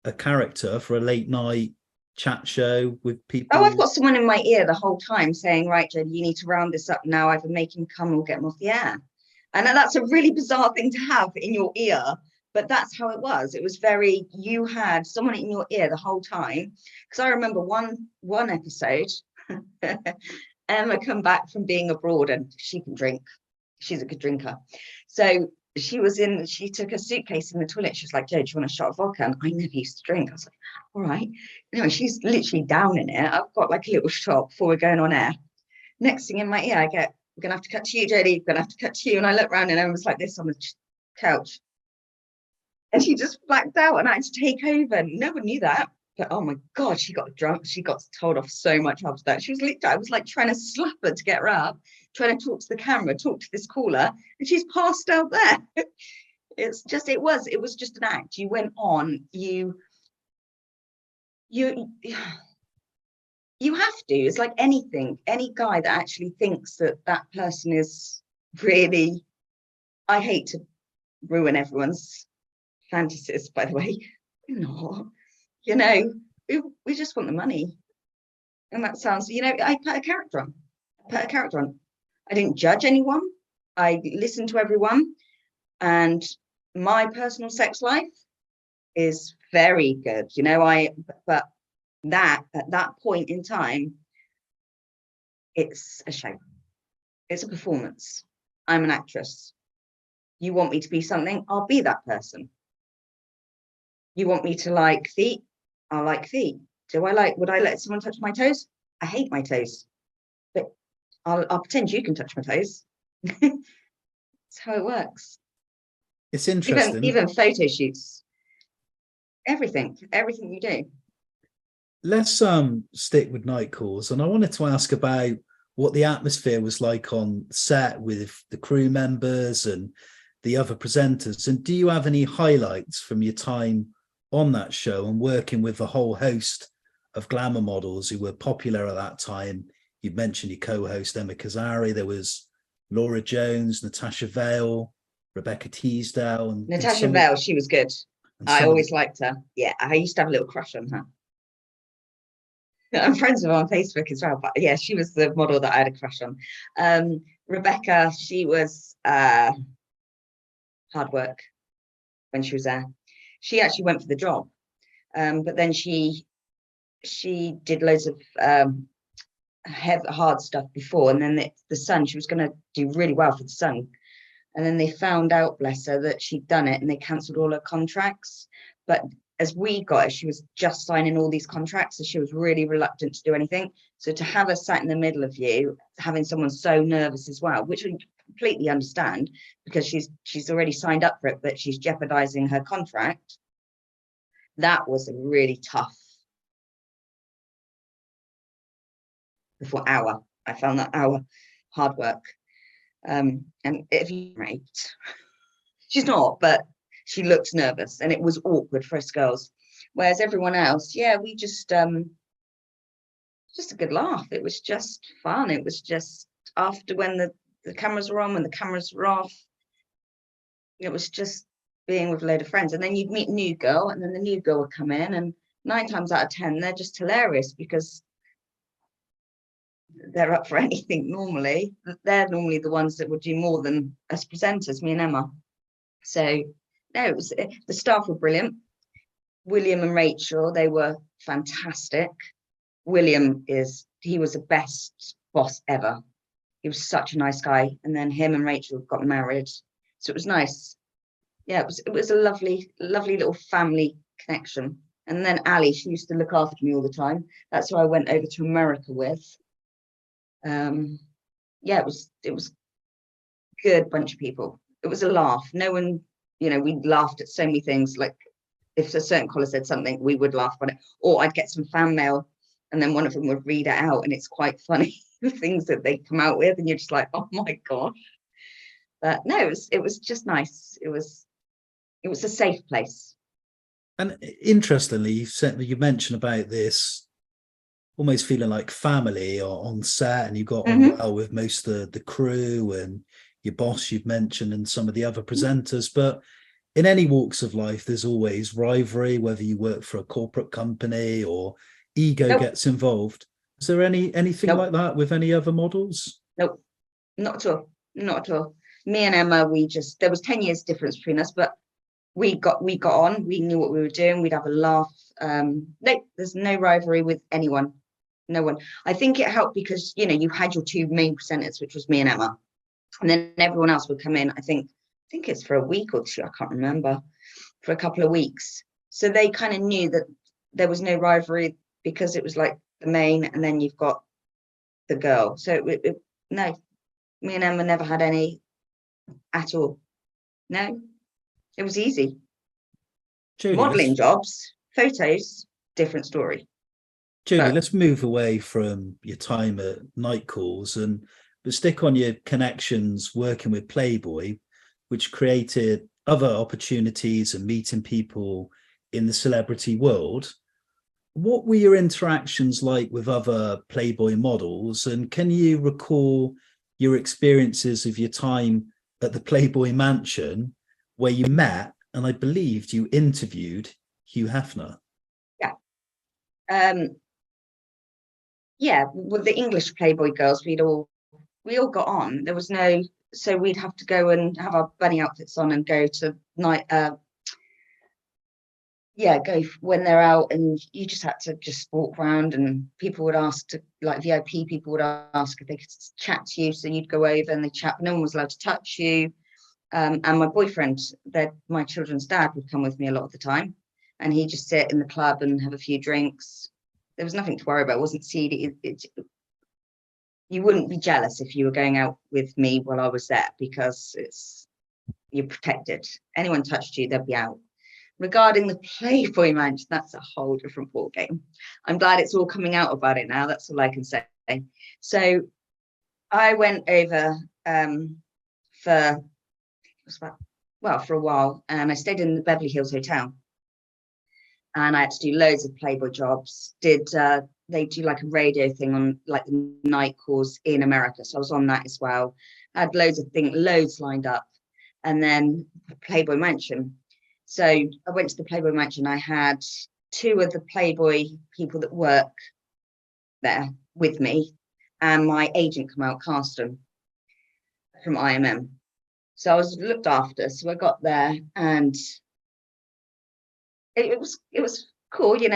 a character for a late night chat show with people? Oh, I've got someone in my ear the whole time saying, right, Jodie, you need to round this up now. Either make him come or get him off the air. And that's a really bizarre thing to have in your ear. But that's how it was. It was very, you had someone in your ear the whole time. Because I remember one episode, Emma come back from being abroad and she can drink. She's a good drinker. So she took a suitcase in the toilet. She was like, Joe, do you want a shot of vodka? And I never used to drink. I was like, all right. Anyway, she's literally down in it. I've got like a little shot before we're going on air. Next thing in my ear, I get, we're going to have to cut to you, Jodie. We're going to have to cut to you. And I look around and Emma was like this on the couch. And she just blacked out and I had to take over. No one knew that. But oh my God, she got drunk. She got told off so much after that. She was literally, I was like trying to slap her to get her up, trying to talk to the camera, talk to this caller, and she's passed out there. It's just, it was just an act. You went on, you have to. It's like anything, any guy that actually thinks that person is really, I hate to ruin everyone's fantasies, by the way. We're not, you know, we just want the money. And that sounds, you know, I put a character on. I didn't judge anyone. I listened to everyone. And my personal sex life is very good, you know, but that at that point in time, it's a show. It's a performance. I'm an actress. You want me to be something, I'll be that person. You want me to like feet? I like feet. Would I let someone touch my toes? I hate my toes. But I'll pretend you can touch my toes. That's how it works. It's interesting. Even photo shoots. Everything you do. Let's stick with night calls. And I wanted to ask about what the atmosphere was like on set with the crew members and the other presenters. And do you have any highlights from your time on that show and working with a whole host of glamour models who were popular at that time? You mentioned your co-host Emma Caesari. There was Laura Jones, Natasha Vale, Rebekah Teasdale. And Natasha Vale, she was good. I always liked her. Yeah, I used to have a little crush on her. I'm friends with her on Facebook as well, but yeah, she was the model that I had a crush on. Rebekah, she was hard work when she was there. She actually went for the job, but then she did loads of hard stuff before, and then the Sun, she was going to do really well for the Sun, and then they found out, bless her, that she'd done it, and they cancelled all her contracts. But as we got her, she was just signing all these contracts, so she was really reluctant to do anything. So to have her sat in the middle of you, having someone so nervous as well, which we completely understand, because she's already signed up for it, but she's jeopardizing her contract. That was a really tough hour. I found that hour hard work. And if you raped, she's not, but she looks nervous, and it was awkward for us girls. Whereas everyone else, yeah, we just a good laugh. It was just fun. It was just after when the cameras were on, when the cameras were off, it was being with a load of friends, and then you'd meet a new girl, and then the new girl would come in, and 9 times out of 10 they're just hilarious because they're up for anything normally. They're normally the ones that would do more than us presenters, me and Emma. So no, it was, the staff were brilliant. William and Rachel, they were fantastic. William he was the best boss ever. He was such a nice guy. And then him and Rachel got married, so it was nice. Yeah, it was a lovely little family connection. And then Ali, she used to look after me all the time. That's who I went over to America with. Yeah, it was good bunch of people. It was a laugh. No one, we laughed at so many things. Like if a certain caller said something, we would laugh about it. Or I'd get some fan mail, and then one of them would read it out, and it's quite funny the things that they come out with, and you're just like, oh my gosh. But no, it was just nice. It was a safe place. And interestingly, you mentioned about this almost feeling like family or on set, and you got on well with most of the crew and your boss you've mentioned and some of the other presenters. But in any walks of life, there's always rivalry, whether you work for a corporate company or ego gets involved. Is there anything like that with any other models? Nope, not at all. Me and Emma, there was 10 years difference between us, but we got on. We knew what we were doing. We'd have a laugh. No, there's no rivalry with anyone. No one. I think it helped because you had your 2 main presenters, which was me and Emma, and then everyone else would come in. I think it's for a week or 2. I can't remember, for a couple of weeks. So they kind of knew that there was no rivalry because it was like the main, and then you've got the girl. So no, me and Emma never had any at all. No, it was easy. Jodie, modeling jobs, photos, different story. Jodie, let's move away from your time at Night Calls but stick on your connections working with Playboy, which created other opportunities and meeting people in the celebrity world. What were your interactions like with other Playboy models? And can you recall your experiences of your time at the Playboy Mansion, where you met, and I believed you interviewed Hugh Hefner? Yeah. With the English Playboy girls, we all got on. There was no, so we'd have to go and have our bunny outfits on and go to night. Go when they're out, and you just had to just walk around, and people would ask to, like VIP people would ask if they could chat to you, so you'd go over and they chat. No one was allowed to touch you. And my boyfriend, my children's dad, would come with me a lot of the time, and he'd just sit in the club and have a few drinks. There was nothing to worry about. It wasn't seedy. You wouldn't be jealous if you were going out with me while I was there, because you're protected. Anyone touched you, they'd be out. Regarding the Playboy Mansion, that's a whole different ball game. I'm glad it's all coming out about it now. That's all I can say. So I went over for a while, and I stayed in the Beverly Hills Hotel, and I had to do loads of Playboy jobs. They do like a radio thing on like the Night Calls in America, so I was on that as well. I had loads lined up, and then the Playboy Mansion. So I went to the Playboy Mansion. I had 2 of the Playboy people that work there with me, and my agent come out, Carsten, from IMM. So I was looked after. So I got there, and it was cool. You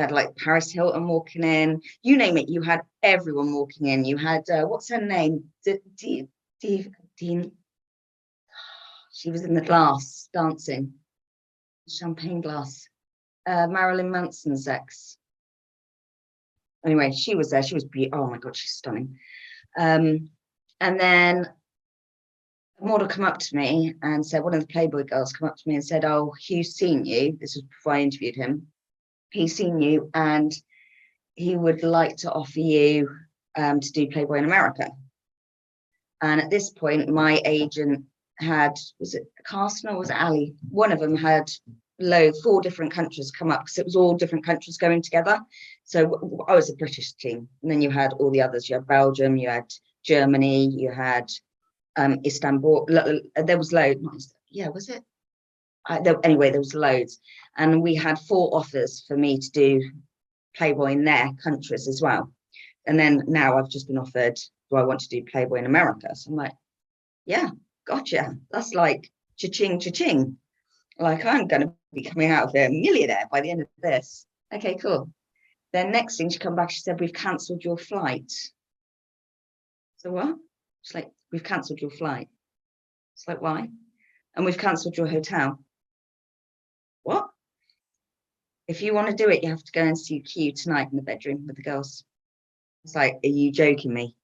had like Paris Hilton walking in, you name it. You had everyone walking in. You had what's her name? Dean. She was in the glass dancing, champagne glass. Marilyn Manson's ex. Anyway, she was there. She was beautiful. Oh my God, she's stunning. And then a model come up to me and said, one of the Playboy girls come up to me and said, "Oh, Hugh's seen you." This was before I interviewed him. "He's seen you, and he would like to offer you to do Playboy in America." And at this point, my agent had, was it Carsten or was it Ali? One of them had 4 different countries come up, because it was all different countries going together. So I was a British team, and then you had all the others. You had Belgium, you had Germany, you had Istanbul. There was loads. Yeah, was it? Anyway, there was loads, and we had 4 offers for me to do Playboy in their countries as well. And then now I've just been offered, do I want to do Playboy in America? So I'm like, yeah, gotcha. That's like cha-ching, cha-ching. Like, I'm going to be coming out of there a millionaire by the end of this. Okay, cool. Then next thing, she come back, she said, we've cancelled your flight. So what? She's like, we've cancelled your flight. It's like, why? And we've cancelled your hotel. What? If you want to do it, you have to go and see Q tonight in the bedroom with the girls. It's like, are you joking me?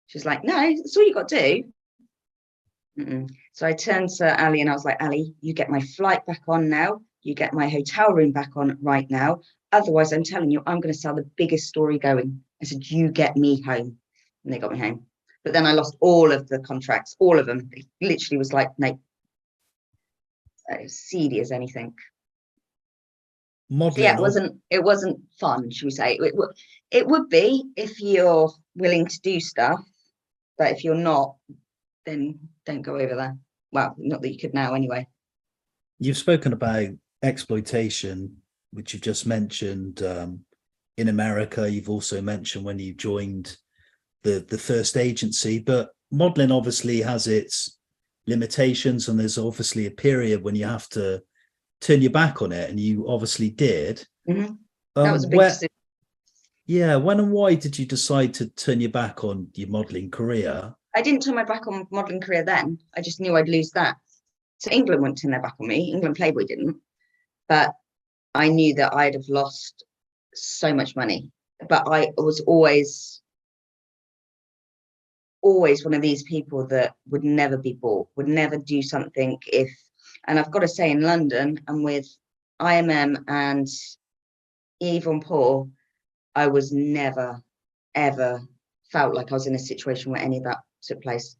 She's like, no, that's all you got to do. So I turned to Ali and I was like, Ali, you get my flight back on now. You get my hotel room back on right now. Otherwise, I'm telling you, I'm going to sell the biggest story going. I said, you get me home. And they got me home. But then I lost all of the contracts, all of them. It literally was like, no, seedy as anything. Modeling. So yeah, it wasn't fun, should we say. It would be if you're willing to do stuff, but if you're not, then don't go over there. Well, not that you could now anyway. You've spoken about exploitation, which you've just mentioned in America. You've also mentioned when you joined the first agency, but modeling obviously has its limitations, and there's obviously a period when you have to turn your back on it, and you obviously did. Mm-hmm. That was a big decision. Yeah, when and why did you decide to turn your back on your modeling career? I didn't turn my back on modeling career then. I just knew I'd lose that. So England wouldn't turn their back on me. England Playboy didn't. But I knew that I'd have lost so much money. But I was always one of these people that would never be bought, would never do something if, and I've got to say in London and with IMM and Yvonne Paul, I was never, ever felt like I was in a situation where any of that took place.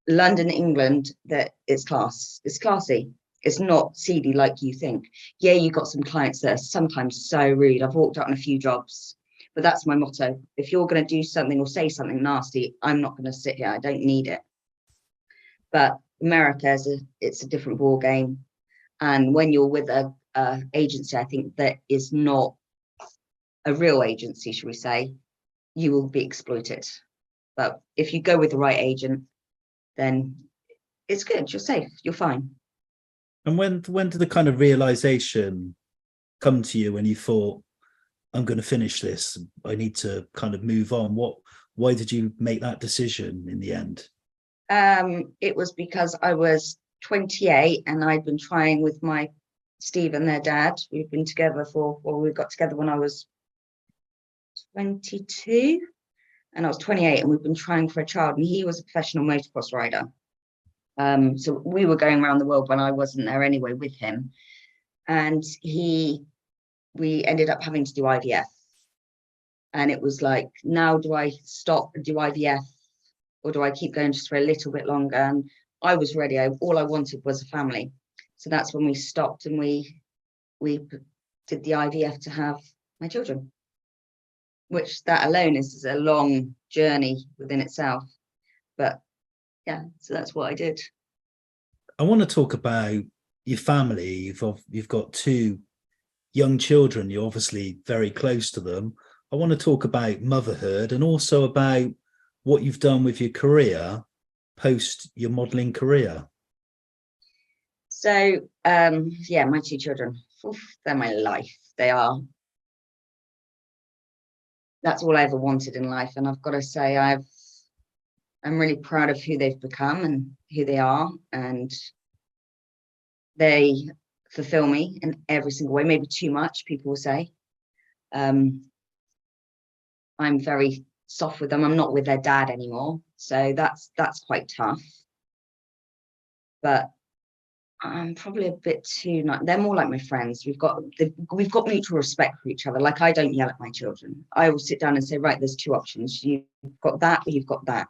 London, England, that it's class, it's classy. It's not seedy like you think. Yeah, you got some clients that are sometimes so rude. I've walked out on a few jobs, but that's my motto. If you're going to do something or say something nasty, I'm not going to sit here. I don't need it. But America, it's a different ball game. And when you're with a agency, I think that is not a real agency, should we say, you will be exploited. But if you go with the right agent, then it's good. You're safe. You're fine. And when did the kind of realization come to you when you thought, I'm going to finish this, I need to kind of move on? Why did you make that decision in the end? It was because I was 28 and I'd been trying with my Steve and their dad. We've been together we got together when I was 22 and I was 28, and we've been trying for a child, and he was a professional motocross rider. So we were going around the world when I wasn't there anyway with him, and we ended up having to do IVF. And it was like, now do I stop and do IVF, or do I keep going just for a little bit longer? And I was ready. All I wanted was a family. So that's when we stopped and we did the IVF to have my children, which that alone is a long journey within itself. But yeah, so that's what I did. I want to talk about your family. You've got 2 young children. You're obviously very close to them. I want to talk about motherhood and also about what you've done with your career post your modeling career. So yeah, my 2 children, they're my life. They are. That's all I ever wanted in life, and I've got to say I'm really proud of who they've become and who they are, and they fulfill me in every single way. Maybe too much, people will say. I'm very soft with them. I'm not with their dad anymore, so that's quite tough. But I'm probably a bit too nice. They're more like my friends. We've got mutual respect for each other. Like, I don't yell at my children. I will sit down and say, right, there's 2 options. You've got that, or you've got that.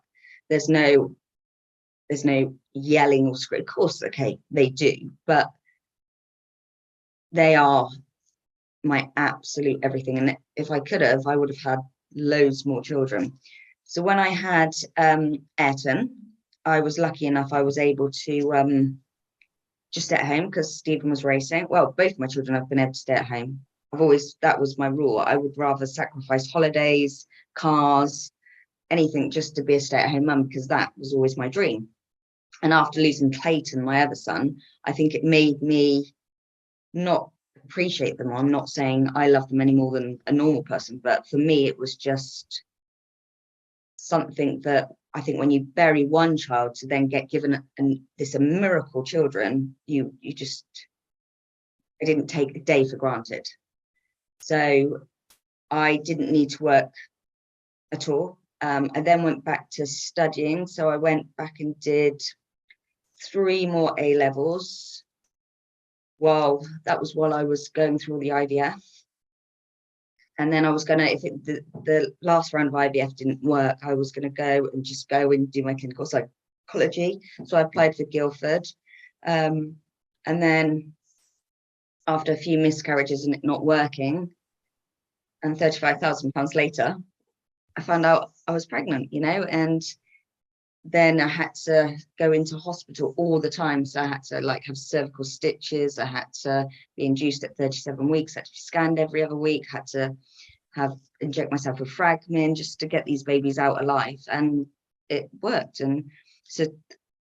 There's no yelling or screaming. Of course, okay, they do, but they are my absolute everything. And if I could have, I would have had loads more children. So when I had Ayrton, I was lucky enough, I was able to just stay at home because Stephen was racing. Well, both my children have been able to stay at home. That was my rule. I would rather sacrifice holidays, cars, anything just to be a stay-at-home mum, because that was always my dream. And after losing Clayton, my other son, I think it made me not appreciate them. I'm not saying I love them any more than a normal person, but for me, it was just something that I think when you bury one child to then get given this miracle children, I didn't take a day for granted. So I didn't need to work at all. I then went back to studying. So I went back and did 3 more A levels. Well, that was while I was going through the IVF. And then I was going to, if the last round of IVF didn't work, I was going to go and do my clinical psychology. So I applied for Guildford. And then after a few miscarriages and it not working, and £35,000 later, I found out I was pregnant, and then I had to go into hospital all the time. So I had to have cervical stitches. I had to be induced at 37 weeks, I had to be scanned every other week, had to inject myself with Fragmin just to get these babies out alive. And it worked. And so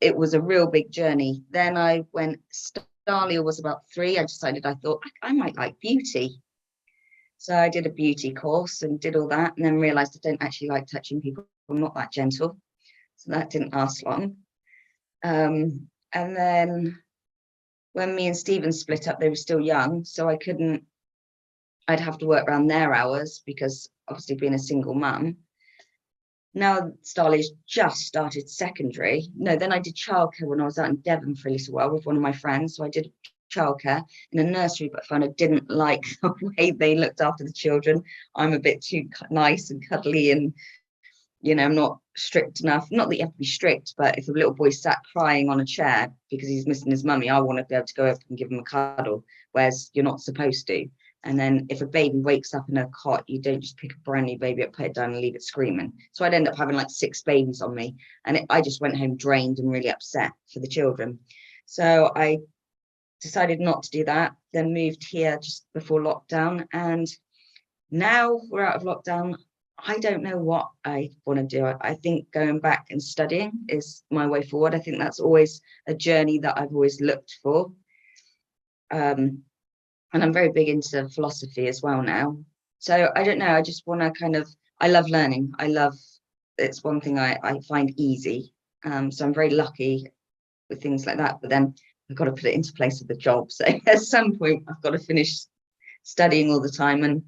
it was a real big journey. Then I went, Starley was about 3. I thought I might like beauty. So I did a beauty course and did all that, and then realized I don't actually like touching people. I'm not that gentle. So that didn't last long. And then when me and Stephen split up, they were still young. So I'd have to work around their hours because obviously being a single mum. Now Starley's just started secondary. No, then I did childcare when I was out in Devon for a little while with one of my friends. So I did childcare in a nursery, but I found I didn't like the way they looked after the children. I'm a bit too nice and cuddly, and I'm not strict enough. Not that you have to be strict, but if a little boy sat crying on a chair because he's missing his mummy, I want to be able to go up and give him a cuddle, whereas you're not supposed to. And then if a baby wakes up in a cot, you don't just pick a brand new baby up, put it down and leave it screaming. So I'd end up having 6 babies on me, and I just went home drained and really upset for the children. So I decided not to do that, then moved here just before lockdown, and now we're out of lockdown. I don't know what I want to do. I think going back and studying is my way forward. I think that's always a journey that I've always looked for. And I'm very big into philosophy as well now. So I don't know, I just want to I love learning. It's one thing I find easy. So I'm very lucky with things like that, but then I've got to put it into place with the job. So at some point I've got to finish studying all the time and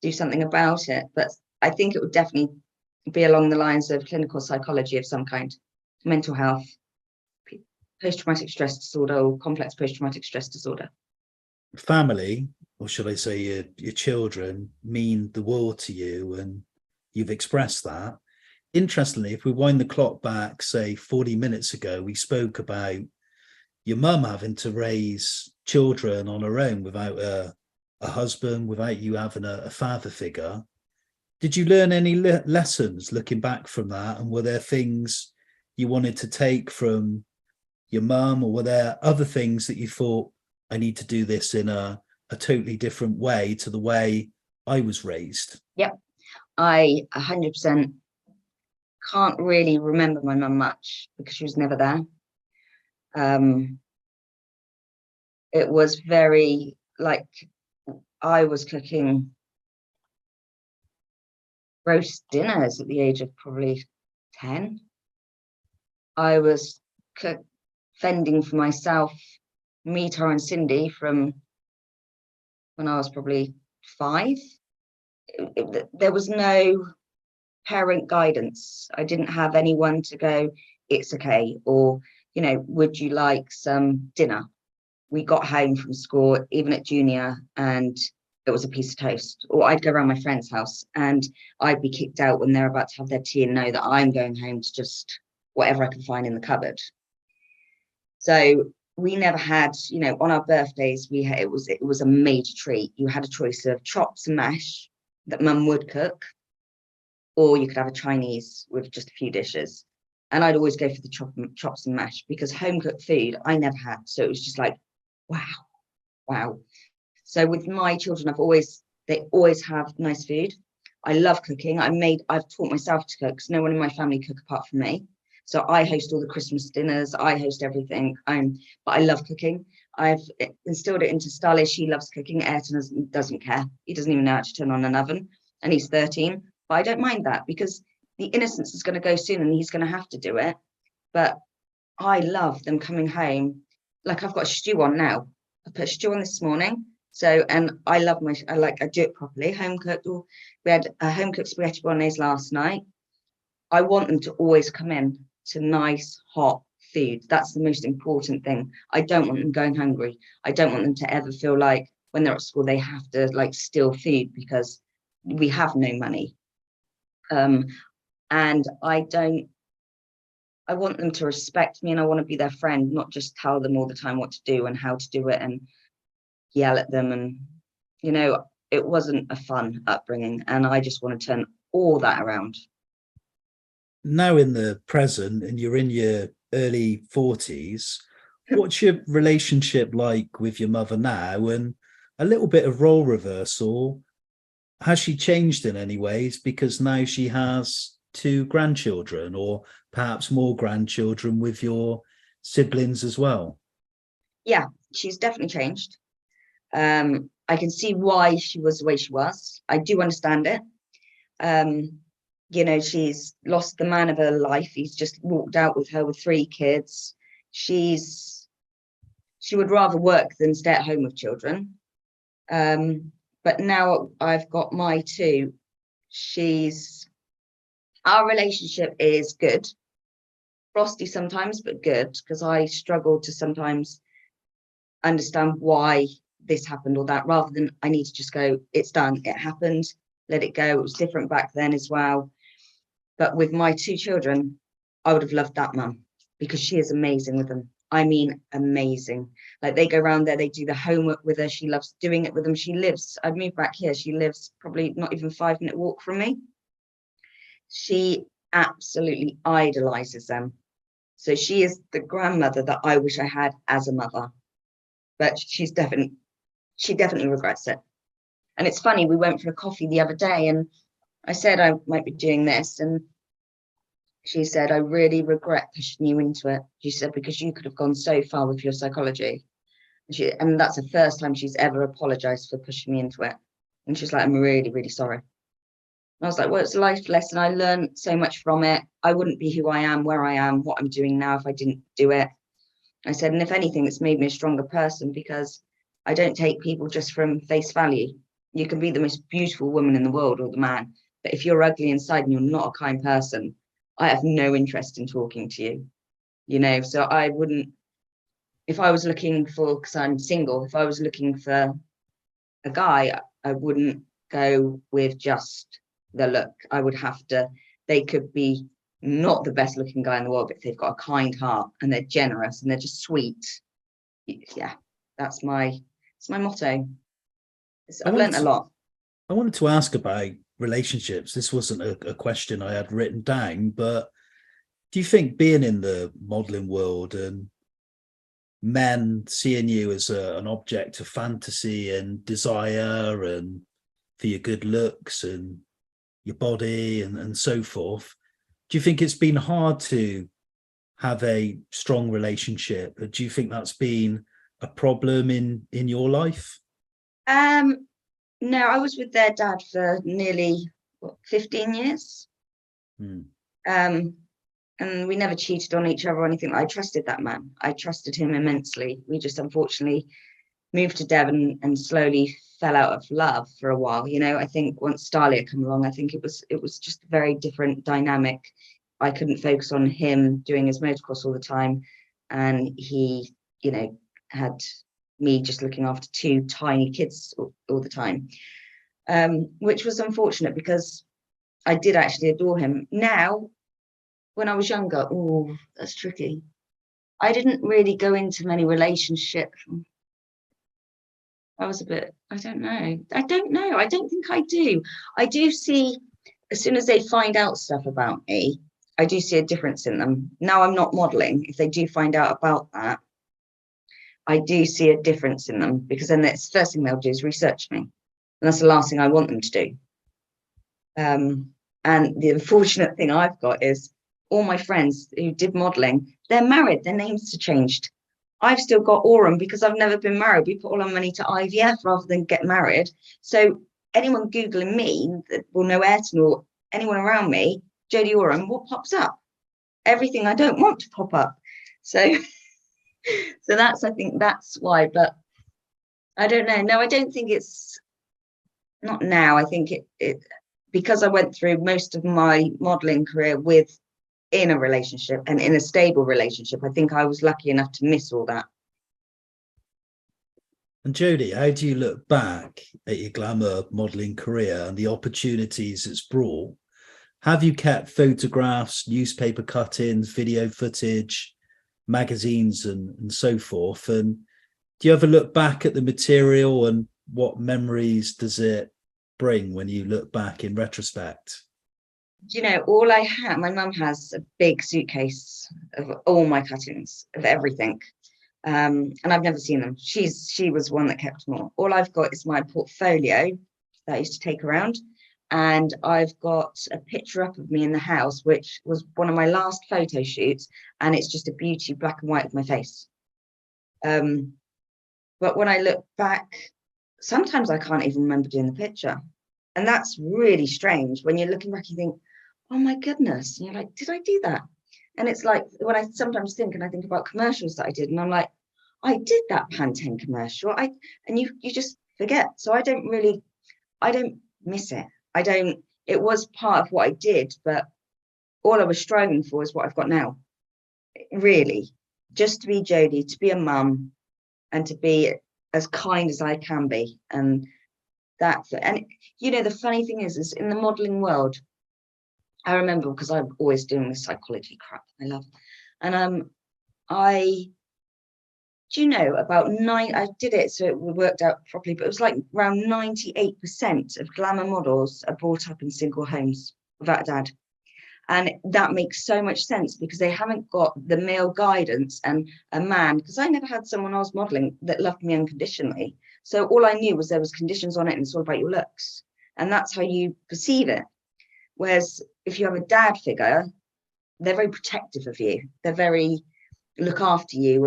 do something about it. But I think it would definitely be along the lines of clinical psychology of some kind, mental health, post-traumatic stress disorder, or complex post-traumatic stress disorder. Family, or should I say your children, mean the world to you, and you've expressed that. Interestingly, if we wind the clock back, say 40 minutes ago, we spoke about your mum having to raise children on her own without a husband, without you having a father figure. Did you learn any lessons looking back from that? And were there things you wanted to take from your mum, or were there other things that you thought, I need to do this in a totally different way to the way I was raised? Yep. I 100% can't really remember my mum much because she was never there. It was very I was cooking roast dinners at the age of probably 10. I was fending for myself, me, Tara and Cindy, from when I was probably 5. There was no parent guidance. I didn't have anyone to go, it's okay, or would you like some dinner? We got home from school, even at junior, and it was a piece of toast. Or I'd go around my friend's house and I'd be kicked out when they're about to have their tea and know that I'm going home to just whatever I can find in the cupboard. So we never had, on our birthdays, it was a major treat. You had a choice of chops and mash that mum would cook, or you could have a Chinese with just a few dishes. And I'd always go for the chops and mash, because home cooked food I never had. So it was just like, wow. So with my children, they always have nice food. I love cooking. I've taught myself to cook, because no one in my family cook apart from me. So I host all the Christmas dinners, I host everything. But I love cooking. I've instilled it into Starley. She loves cooking. Ayrton doesn't care. He doesn't even know how to turn on an oven, and he's 13. But I don't mind that, because the innocence is going to go soon and he's going to have to do it. But I love them coming home. Like, I've got a stew on now. I put a stew on this morning. So, and I love I do it properly, home cooked. We had a home cooked spaghetti bolognese last night. I want them to always come in to nice, hot food. That's the most important thing. I don't want them going hungry. I don't want them to ever feel like when they're at school, they have to like steal food because we have no money. And I want them to respect me, and I want to be their friend, not just tell them all the time what to do and how to do it and yell at them. And, you know, it wasn't a fun upbringing, and I just want to turn all that around. Now in the present, and you're in your early 40s, what's your relationship like with your mother now? And a little bit of role reversal, has she changed in any ways? Because now she has 2 grandchildren, or perhaps more grandchildren with your siblings as well. Yeah, she's definitely changed. I can see why she was the way she was. I do understand it. You know, she's lost the man of her life. He's just walked out with her with 3 kids. She would rather work than stay at home with children. But now I've got my 2. Our relationship is good. Frosty sometimes, but good, because I struggle to sometimes understand why this happened or that, rather than I need to just go, it's done, it happened, let it go. It was different back then as well. But with my 2 children, I would have loved that mum, because she is amazing with them. I mean, amazing. Like, they go around there, they do the homework with her. She loves doing it with them. I've moved back here. She lives probably not even 5-minute walk from me. She absolutely idolizes them. So she is the grandmother that I wish I had as a mother. But she definitely regrets it. And it's funny, we went for a coffee the other day, and I said I might be doing this, and she said, I really regret pushing you into it. She said, because you could have gone so far with your psychology. And that's the first time she's ever apologized for pushing me into it. And she's like, I'm really, really sorry. And I was like, well, it's a life lesson. I learned so much from it. I wouldn't be who I am, where I am, what I'm doing now if I didn't do it. I said, and if anything, it's made me a stronger person, because I don't take people just from face value. You can be the most beautiful woman in the world, or the man, but if you're ugly inside and you're not a kind person, I have no interest in talking to you, you know. So I wouldn't, if I was looking for, because I'm single, if I was looking for a guy, I wouldn't go with just the look. I would have to, they could be not the best looking guy in the world, but if they've got a kind heart and they're generous and they're just sweet, yeah, it's my motto. I've learned a lot. I wanted to ask about relationships. This wasn't a question I had written down, but do you think being in the modeling world and men seeing you as an object of fantasy and desire, and for your good looks and your body and so forth, do you think it's been hard to have a strong relationship? Do you think that's been a problem in your life? No, I was with their dad for nearly 15 years. And we never cheated on each other or anything. I trusted that man. I trusted him immensely. We just unfortunately moved to Devon and slowly fell out of love for a while. You know, I think once Starley had come along, I think it was just a very different dynamic. I couldn't focus on him doing his motocross all the time, and he, you know, had me just looking after 2 tiny kids all the time, which was unfortunate, because I did actually adore him. Now, when I was younger, oh, that's tricky. I didn't really go into many relationships. I was a bit, I don't know. I don't think I do. I do see, as soon as they find out stuff about me, I do see a difference in them. Now I'm not modeling. If they do find out about that, I do see a difference in them, because then the first thing they'll do is research me. And that's the last thing I want them to do. And the unfortunate thing I've got is all my friends who did modeling, they're married, their names are changed. I've still got Oram because I've never been married. We put all our money to IVF rather than get married. So anyone Googling me that will know Ayrton or anyone around me, Jodie Oram, what pops up? Everything I don't want to pop up. So, so that's, I think that's why, but I don't know. No, I don't think it's, not now. I think it because I went through most of my modeling career in a relationship and in a stable relationship, I think I was lucky enough to miss all that. And Jodie, how do you look back at your glamour modelling career and the opportunities it's brought? Have you kept photographs, newspaper cuttings, video footage, magazines and so forth? And do you ever look back at the material, and what memories does it bring when you look back in retrospect? You know, all I have, my mum has a big suitcase of all my cuttings of everything. And I've never seen them. She was one that kept them all. All I've got is my portfolio that I used to take around. And I've got a picture up of me in the house, which was one of my last photo shoots. And it's just a beauty black and white of my face. But when I look back, sometimes I can't even remember doing the picture. And that's really strange. When you're looking back, you think, oh my goodness. And you're like, did I do that? And it's like, when I sometimes think, and I think about commercials that I did, and I'm like, I did that Pantene commercial. And you just forget. So I don't miss it. It was part of what I did, but all I was striving for is what I've got now. Really, just to be Jodie, to be a mum, and to be as kind as I can be. And you know, the funny thing is in the modeling world, I remember, because I'm always doing this psychology crap I love, and I did it so it worked out properly, but it was like around 98% of glamour models are brought up in single homes without a dad. And that makes so much sense, because they haven't got the male guidance and a man, because I never had someone I was modeling that loved me unconditionally. So all I knew was there was conditions on it, and it's all about your looks. And that's how you perceive it. Whereas if you have a dad figure, they're very protective of you. They're very look after you.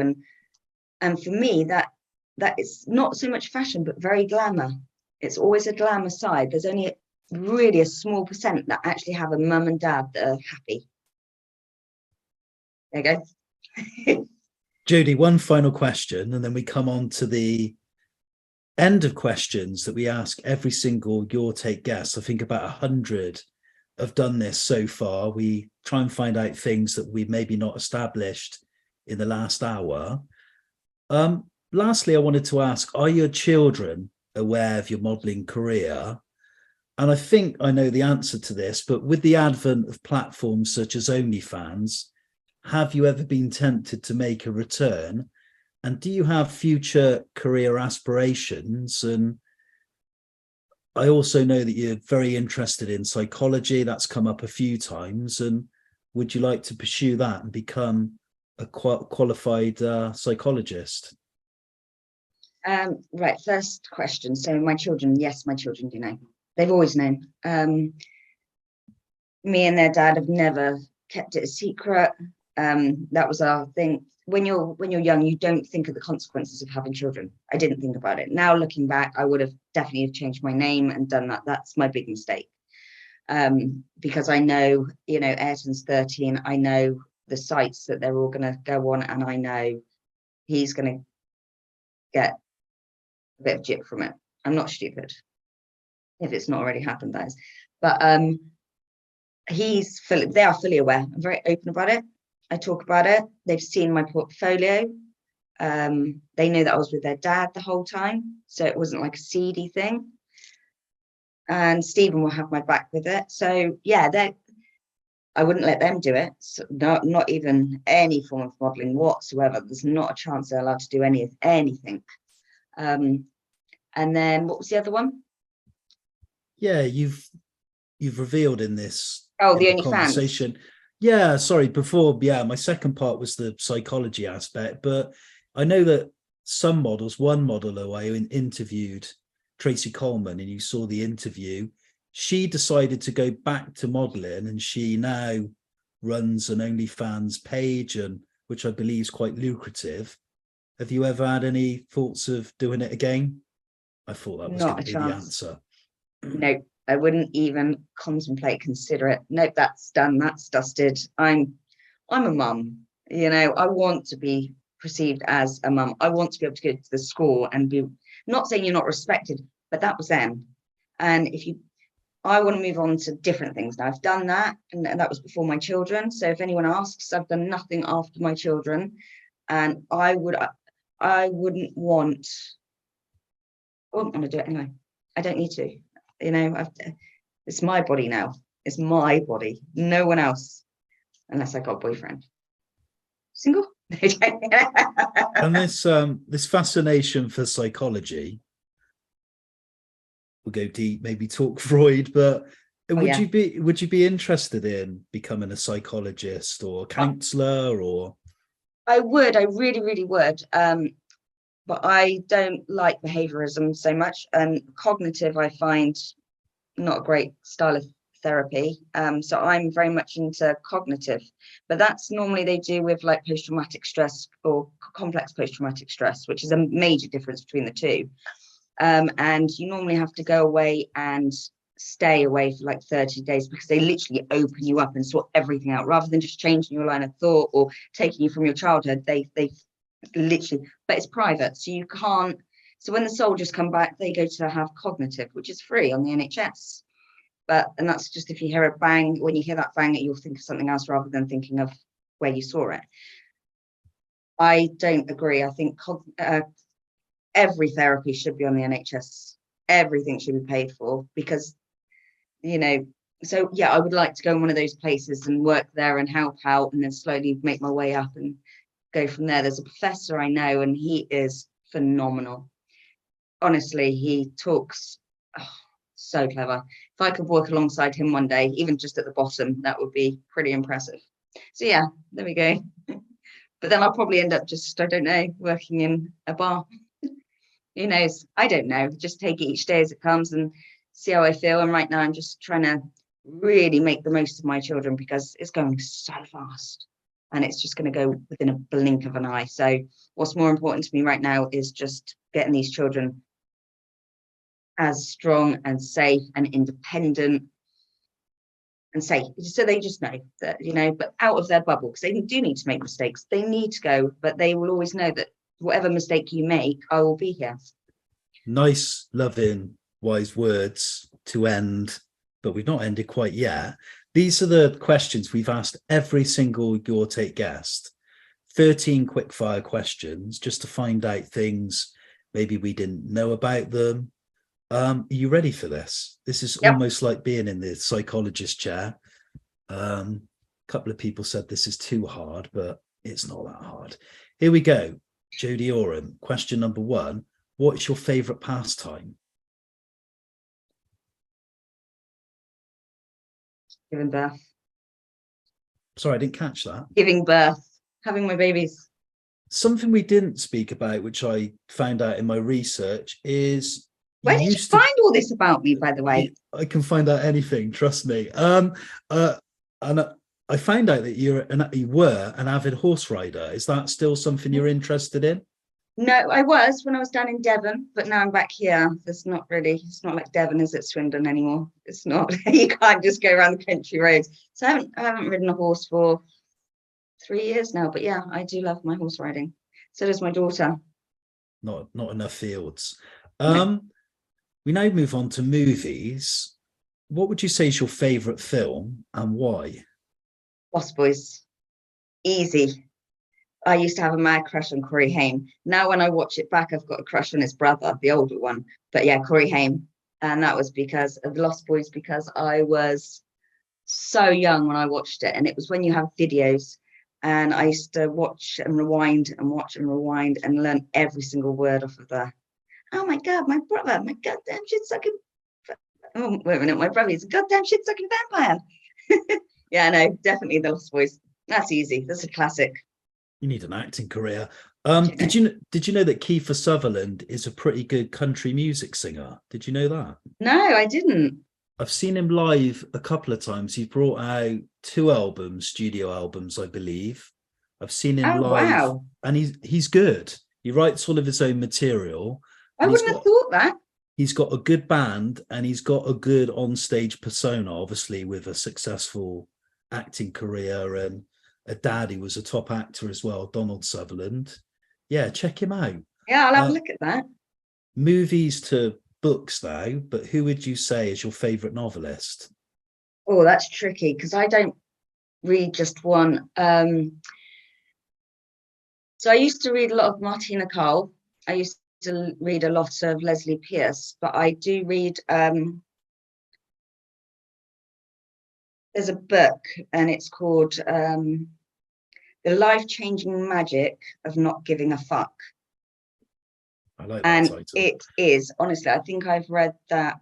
And for me, that is not so much fashion, but very glamour. It's always a glamour side. There's only really a small percent that actually have a mum and dad that are happy. There you go. Jodie, one final question, and then we come on to the end of questions that we ask every single Your Take guest. I think about 100 have done this so far. We try and find out things that we've maybe not established in the last hour. Lastly, I wanted to ask, are your children aware of your modelling career? And I think I know the answer to this, but with the advent of platforms such as OnlyFans, have you ever been tempted to make a return? And do you have future career aspirations? And I also know that you're very interested in psychology. That's come up a few times. And would you like to pursue that and become a qualified psychologist? Right, first question. So my children, yes, my children do know. They've always known. Me and their dad have never kept it a secret. That was our thing. When you're young, you don't think of the consequences of having children. I didn't think about it. Now looking back, I would have definitely changed my name and done that. That's my big mistake. Because I know, Ayrton's 13. I know the sites that they're all going to go on, and I know he's going to get a bit of jip from it. I'm not stupid, if it's not already happened, that is. But they are fully aware. I'm very open about it. I talk about it. They've seen my portfolio. They know that I was with their dad the whole time, so it wasn't like a seedy thing. And Stephen will have my back with it. So yeah, I wouldn't let them do it. So not even any form of modelling whatsoever. There's not a chance they're allowed to do anything. And then what was the other one? Yeah, you've revealed in this the conversation. Yeah, sorry, before, yeah, my second part was the psychology aspect, but I know that some models, one model who I interviewed, Tracy Coleman, and you saw the interview, she decided to go back to modeling and she now runs an OnlyFans page, and which I believe is quite lucrative. Have you ever had any thoughts of doing it again? I thought that was going Not to a be the chance. answer. No, I wouldn't even contemplate, consider it. Nope, that's done, that's dusted. I'm a mum, you know, I want to be perceived as a mum. I want to be able to go to the school and be, not saying you're not respected, but that was then. And I want to move on to different things now. I've done that, and that was before my children. So if anyone asks, I've done nothing after my children, and I wouldn't want. I wouldn't want to do it anyway. I don't need to. You know, it's my body now. It's my body. No one else, unless I got a boyfriend. Single. And this fascination for psychology, we'll go deep, maybe talk Freud, but would you be interested in becoming a psychologist or a counselor? Or I would, I really, really would. But I don't like behaviorism so much, and cognitive I find not a great style of therapy. So I'm very much into cognitive, but that's normally they do with like post-traumatic stress or complex post-traumatic stress, which is a major difference between the two. And you normally have to go away and stay away for like 30 days because they literally open you up and sort everything out rather than just changing your line of thought or taking you from your childhood. They literally, but it's private, so you can't. So when the soldiers come back, they go to have cognitive, which is free on the NHS. And that's just if you hear a bang, when you hear that bang, you'll think of something else rather than thinking of where you saw it. I don't agree. I think every therapy should be on the NHS. Everything should be paid for because, you know, so yeah, I would like to go in one of those places and work there and help out and then slowly make my way up and go from there. There's a professor I know and he is phenomenal. Honestly, he talks so clever. If I could work alongside him one day, even just at the bottom, that would be pretty impressive. So yeah, there we go. But then I'll probably end up just, I don't know, working in a bar. Who knows? I don't know. Just take it each day as it comes and see how I feel. And right now I'm just trying to really make the most of my children because it's going so fast and it's just going to go within a blink of an eye. So what's more important to me right now is just getting these children as strong and safe and independent and safe, so they just know that, you know, but out of their bubble, because they do need to make mistakes. They need to go, but they will always know that whatever mistake you make, I will be here. Nice, loving, wise words to end, but we've not ended quite yet. These are the questions we've asked every single Your Take guest. 13 quickfire questions just to find out things maybe we didn't know about them. Are you ready for this? This is almost like being in the psychologist chair. A couple of people said this is too hard, but it's not that hard. Here we go. Jodie Oram, question number 1. What's your favourite pastime? Giving birth. Sorry, I didn't catch that. Giving birth, having my babies. Something we didn't speak about, which I found out in my research, is where did you find all this about me, by the way? I can find out anything, trust me. And I found out that you were an avid horse rider. Is that still something you're interested in? No, I was when I was down in Devon, but now I'm back here. It's not like Devon is at Swindon anymore. It's not. You can't just go around the country roads. So I haven't ridden a horse for 3 years now, but yeah, I do love my horse riding. So does my daughter. Not enough fields. No. We now move on to movies. What would you say is your favourite film and why? Lost Boys. Easy. I used to have a mad crush on Corey Haim. Now when I watch it back, I've got a crush on his brother, the older one. But yeah, Corey Haim. And that was because of Lost Boys, because I was so young when I watched it. And it was when you have videos. And I used to watch and rewind and watch and rewind and learn every single word off of there. Oh my God, my brother, my goddamn shit sucking. Oh, wait a minute, my brother is a goddamn shit sucking vampire. Yeah, no, definitely The Lost Boys. That's easy. That's a classic. You need an acting career. Do you know? Did you know that Kiefer Sutherland is a pretty good country music singer? Did you know that? No, I didn't. I've seen him live a couple of times. He's brought out 2 albums, studio albums, I believe. I've seen him Oh, live, wow. and he's good. He writes all of his own material, I and wouldn't have thought that. he's got a good band, and he's got a good on-stage persona, obviously with a successful acting career and a dad who was a top actor as well, Donald Sutherland. Yeah, check him out. Yeah, I'll have a Uh, look at that. Movies to books now, but who would you say is your favorite novelist? Oh, that's tricky because I don't read just one. So I used to read a lot of Martina Cole. I used to read a lot of Leslie Pierce, but I do read, there's a book and it's called The Life-Changing Magic of Not Giving a Fuck. I like that And title. it is, honestly, I think I've read that.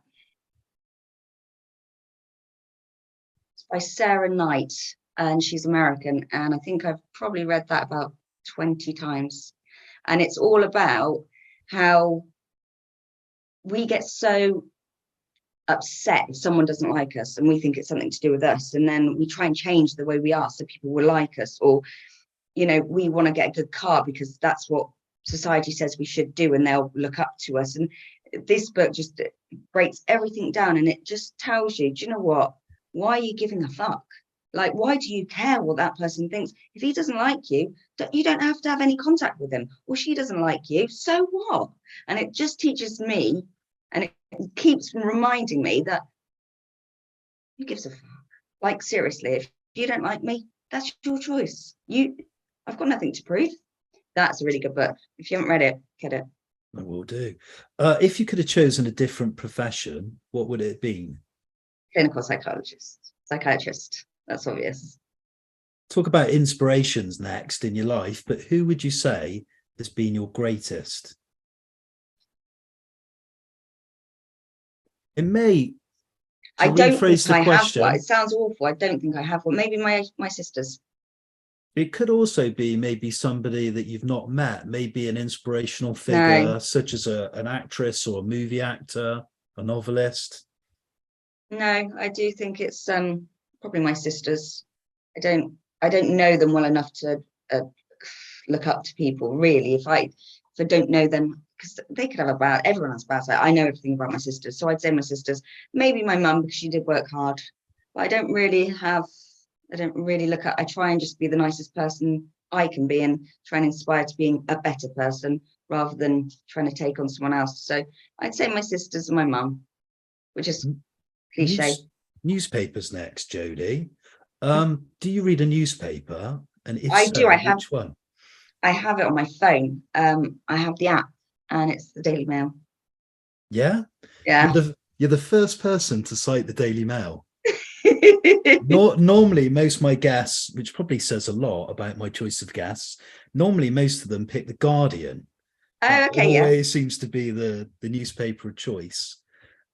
It's by Sarah Knight, and she's American. And I think I've probably read that about 20 times. And it's all about how we get so upset if someone doesn't like us and we think it's something to do with us. And then we try and change the way we are so people will like us. Or, you know, we want to get a good car because that's what society says we should do and they'll look up to us. And this book just breaks everything down and it just tells you, do you know what? Why are you giving a fuck? Like, why do you care what that person thinks? If he doesn't like you, you don't have to have any contact with him, or she doesn't like you, so what? And it just teaches me, and it keeps reminding me that who gives a fuck? Like, seriously, if you don't like me, that's your choice. I've got nothing to prove. That's a really good book. If you haven't read it, get it. I will do. If you could have chosen a different profession, what would it have been? Clinical psychiatrist. That's obvious. Talk about inspirations next in your life, but who would you say has been your greatest? It may. I don't rephrase think the I question. have one. It sounds awful. I don't think I have one. Maybe my sisters. It could also be maybe somebody that you've not met, maybe an inspirational figure, No. such as an actress or a movie actor, a novelist. No, I do think it's probably my sisters. I don't know them well enough to look up to people really. If I don't know them, because they could have everyone has a bad side. I know everything about my sisters, so I'd say my sisters. Maybe my mum because she did work hard, but I don't really look at. I try and just be the nicest person I can be and try and inspire to being a better person rather than trying to take on someone else. So I'd say my sisters and my mum, which is cliche. Newspapers next, Jodie. Do you read a newspaper? And if I so, do. which one? I have it on my phone. I have the app, and it's the Daily Mail. Yeah, Yeah. you're the first person to cite the Daily Mail. Normally, most of my guests, which probably says a lot about my choice of guests, normally most of them pick the Guardian. Oh, okay, yeah. Always seems to be the newspaper of choice.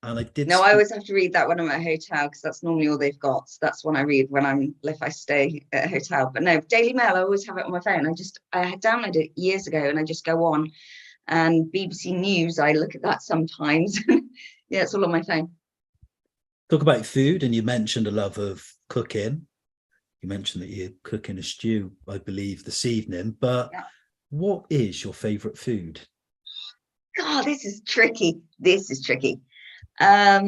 And I did. No, I always have to read that when I'm at a hotel because that's normally all they've got. So that's when I read if I stay at a hotel. But no, Daily Mail, I always have it on my phone. I had downloaded it years ago and I just go on, and BBC News, I look at that sometimes. Yeah, it's all on my phone. Talk about food, and you mentioned a love of cooking. You mentioned that you're cooking a stew, I believe, this evening. But yeah. What is your favourite food? God, this is tricky. I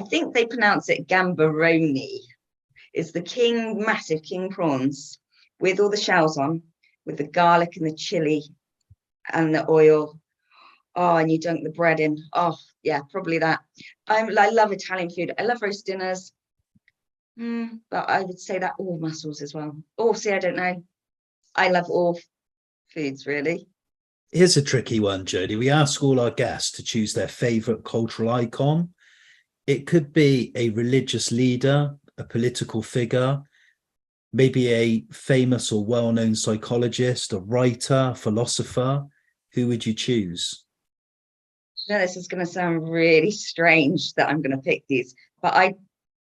think they pronounce it gambaroni. It's the massive king prawns with all the shells on, with the garlic and the chili and the oil. Oh, and you dunk the bread in. Oh, yeah, probably that. I love Italian food. I love roast dinners. But I would say that all mussels as well. Oh, see, I don't know. I love all foods, really. Here's a tricky one, Jodie. We ask all our guests to choose their favourite cultural icon. It could be a religious leader, a political figure, maybe a famous or well-known psychologist, a writer, philosopher. Who would you choose? You know, this is going to sound really strange that I'm going to pick these, but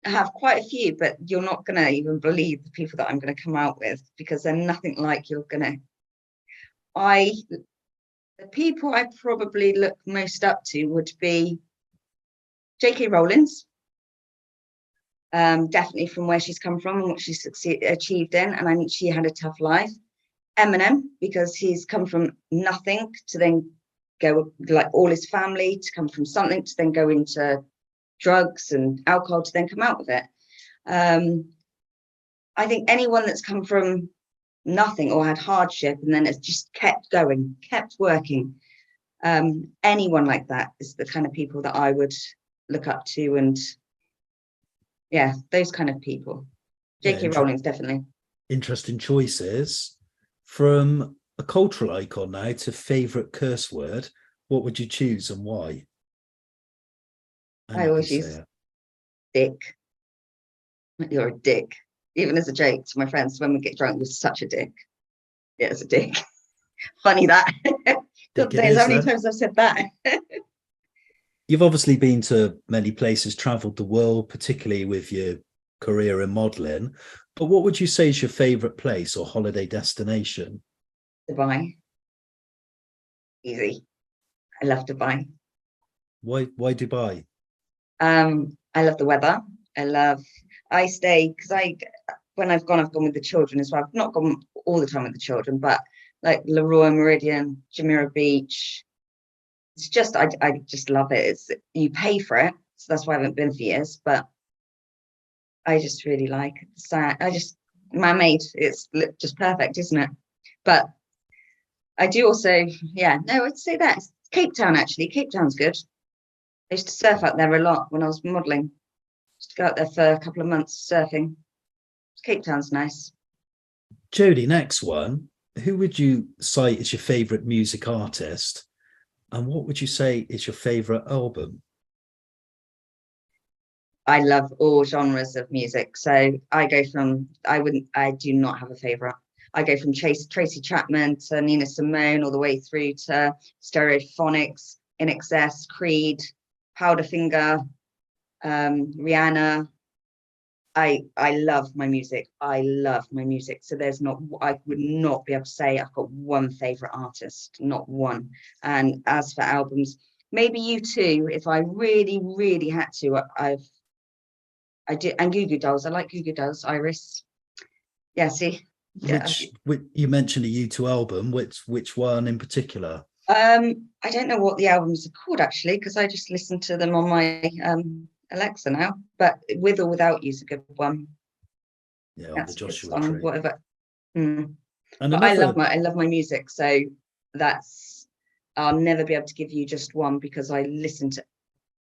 have quite a few, but you're not going to even believe the people that I'm going to come out with, because they're nothing like you're going to. The people I probably look most up to would be J.K. Rowling's, definitely from where she's come from and what she's achieved in, and I think she had a tough life. Eminem, because he's come from nothing to then go, like all his family, to come from something to then go into drugs and alcohol to then come out with it. I think anyone that's come from nothing or had hardship and then has just kept going, kept working, anyone like that is the kind of people that I would look up to. And yeah, those kind of people. J.K. Rowling's definitely. Interesting choices. From a cultural icon now to favourite curse word, what would you choose and why? And I always use dick. You're a dick. Even as a joke to my friends, when we get drunk, you're such a dick. Yeah, it's a dick. Funny that. God knows how many times I've said that. You've obviously been to many places, travelled the world, particularly with your career in modelling. But what would you say is your favourite place or holiday destination? Dubai. Easy. I love Dubai. Why Dubai? I love the weather. I stay, because when I've gone with the children as well. I've not gone all the time with the children, but like Leroy Meridian, Jumeirah Beach. It's just, I just love it. You pay for it, so that's why I haven't been for years, but I just really like the sand. Man-made, it's just perfect, isn't it? But I do also, I'd say that. Cape Town, actually. Cape Town's good. I used to surf out there a lot when I was modelling. Just to go out there for a couple of months surfing. Cape Town's nice. Jodie, next one. Who would you cite as your favourite music artist? And what would you say is your favourite album? I love all genres of music. So I do not have a favourite. I go from Tracy Chapman to Nina Simone, all the way through to Stereophonics, In Excess, Creed, Powderfinger, Rihanna. I love my music. I love my music. So I would not be able to say I've got one favourite artist, not one. And as for albums, maybe U2, if I really, really had to, I did, and Goo Goo Dolls. I like Goo Goo Dolls, Iris. Yeah, see. Yeah. Which you mentioned a U2 album. Which one in particular? I don't know what the albums are called actually, because I just listen to them on my Alexa now. But With or Without You's a good one. Yeah, that's the Joshua song, Tree. whatever. And but I love my music, so I'll never be able to give you just one because I listen to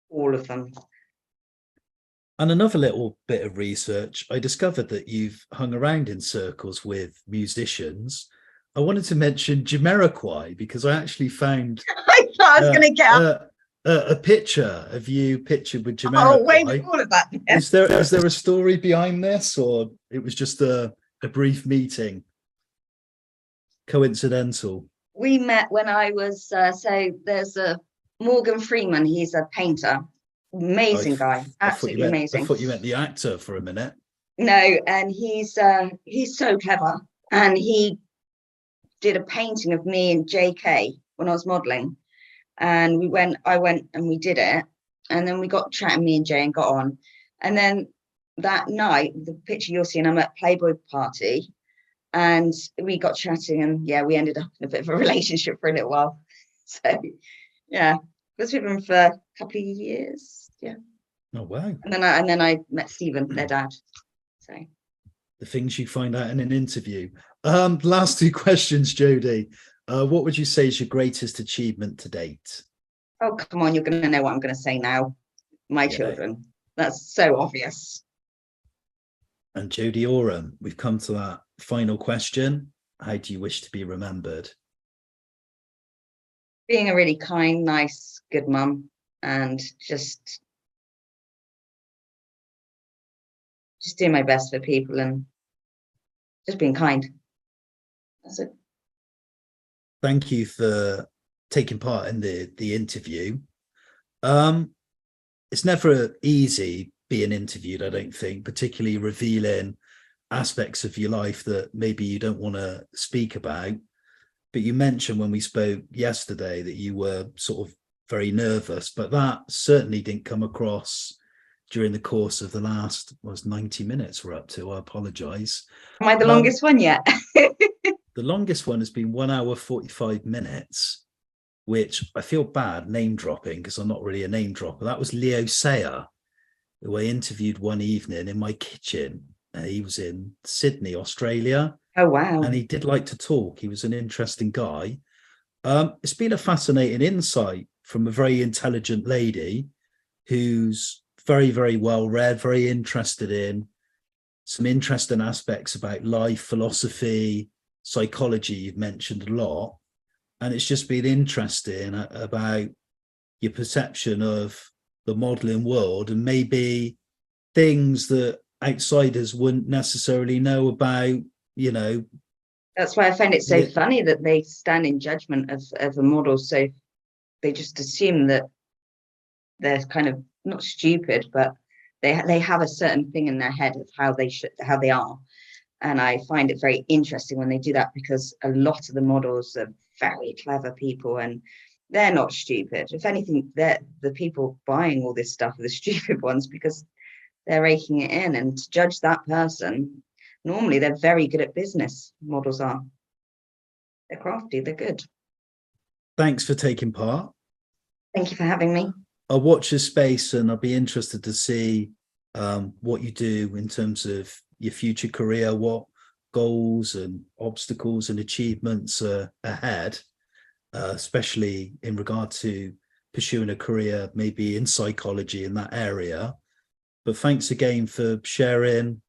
all of them. And another little bit of research, I discovered that you've hung around in circles with musicians. I wanted to mention Jamiroquai because I actually found I thought I was going to get a picture of you pictured with Jamiroquai. Oh, wait, all of that. Yeah. Is there a story behind this, or it was just a brief meeting? Coincidental. We met when I was so there's a Morgan Freeman. He's a painter. Amazing guy, absolutely amazing. I thought you meant the actor for a minute. No, and he's so clever, and he did a painting of me and JK when I was modelling, and I went and we did it, and then we got chatting, me and Jay, and got on, and then that night, the picture you're seeing, I'm at Playboy party, and we got chatting, and yeah, we ended up in a bit of a relationship for a little while. So yeah, was with him for a couple of years. Yeah. Oh wow. And then I met Stephen, their dad. So the things you find out in an interview. Last two questions, Jodie. What would you say is your greatest achievement to date? Oh, come on, you're gonna know what I'm gonna say now. My children. That's so obvious. And Jodie Oram, we've come to that final question. How do you wish to be remembered? Being a really kind, nice, good mum, and just doing my best for people and just being kind. That's it. Thank you for taking part in the interview. It's never easy being interviewed, I don't think, particularly revealing aspects of your life that maybe you don't want to speak about. But you mentioned when we spoke yesterday that you were sort of very nervous, but that certainly didn't come across during the course of the last 90 minutes we're up to. I apologize. Am I the longest one yet? The longest one has been 1 hour 45 minutes, which I feel bad name dropping because I'm not really a name dropper. That was Leo Sayer, who I interviewed one evening in my kitchen. He was in Sydney, Australia. Oh, wow. And he did like to talk. He was an interesting guy. It's been a fascinating insight from a very intelligent lady who's very, very well read, very interested in some interesting aspects about life, philosophy, psychology. You've mentioned a lot. And it's just been interesting about your perception of the modeling world and maybe things that outsiders wouldn't necessarily know about, you know. That's why I find it so funny that they stand in judgment of a model. So they just assume that they're kind of not stupid, but they have a certain thing in their head of how they are. And I find it very interesting when they do that, because a lot of the models are very clever people and they're not stupid. If anything, they're the people buying all this stuff are the stupid ones, because they're raking it in. And to judge that person, normally they're very good at business. Models are. They're crafty, they're good. Thanks for taking part. Thank you for having me. I'll watch your space and I'll be interested to see what you do in terms of your future career, what goals and obstacles and achievements are ahead, especially in regard to pursuing a career maybe in psychology in that area. But thanks again for sharing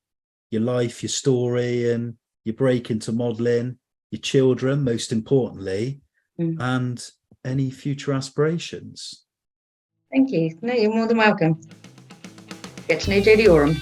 your life, your story, and your break into modelling, your children, most importantly, and any future aspirations. Thank you. No, you're more than welcome. Get to know Jodie Oram.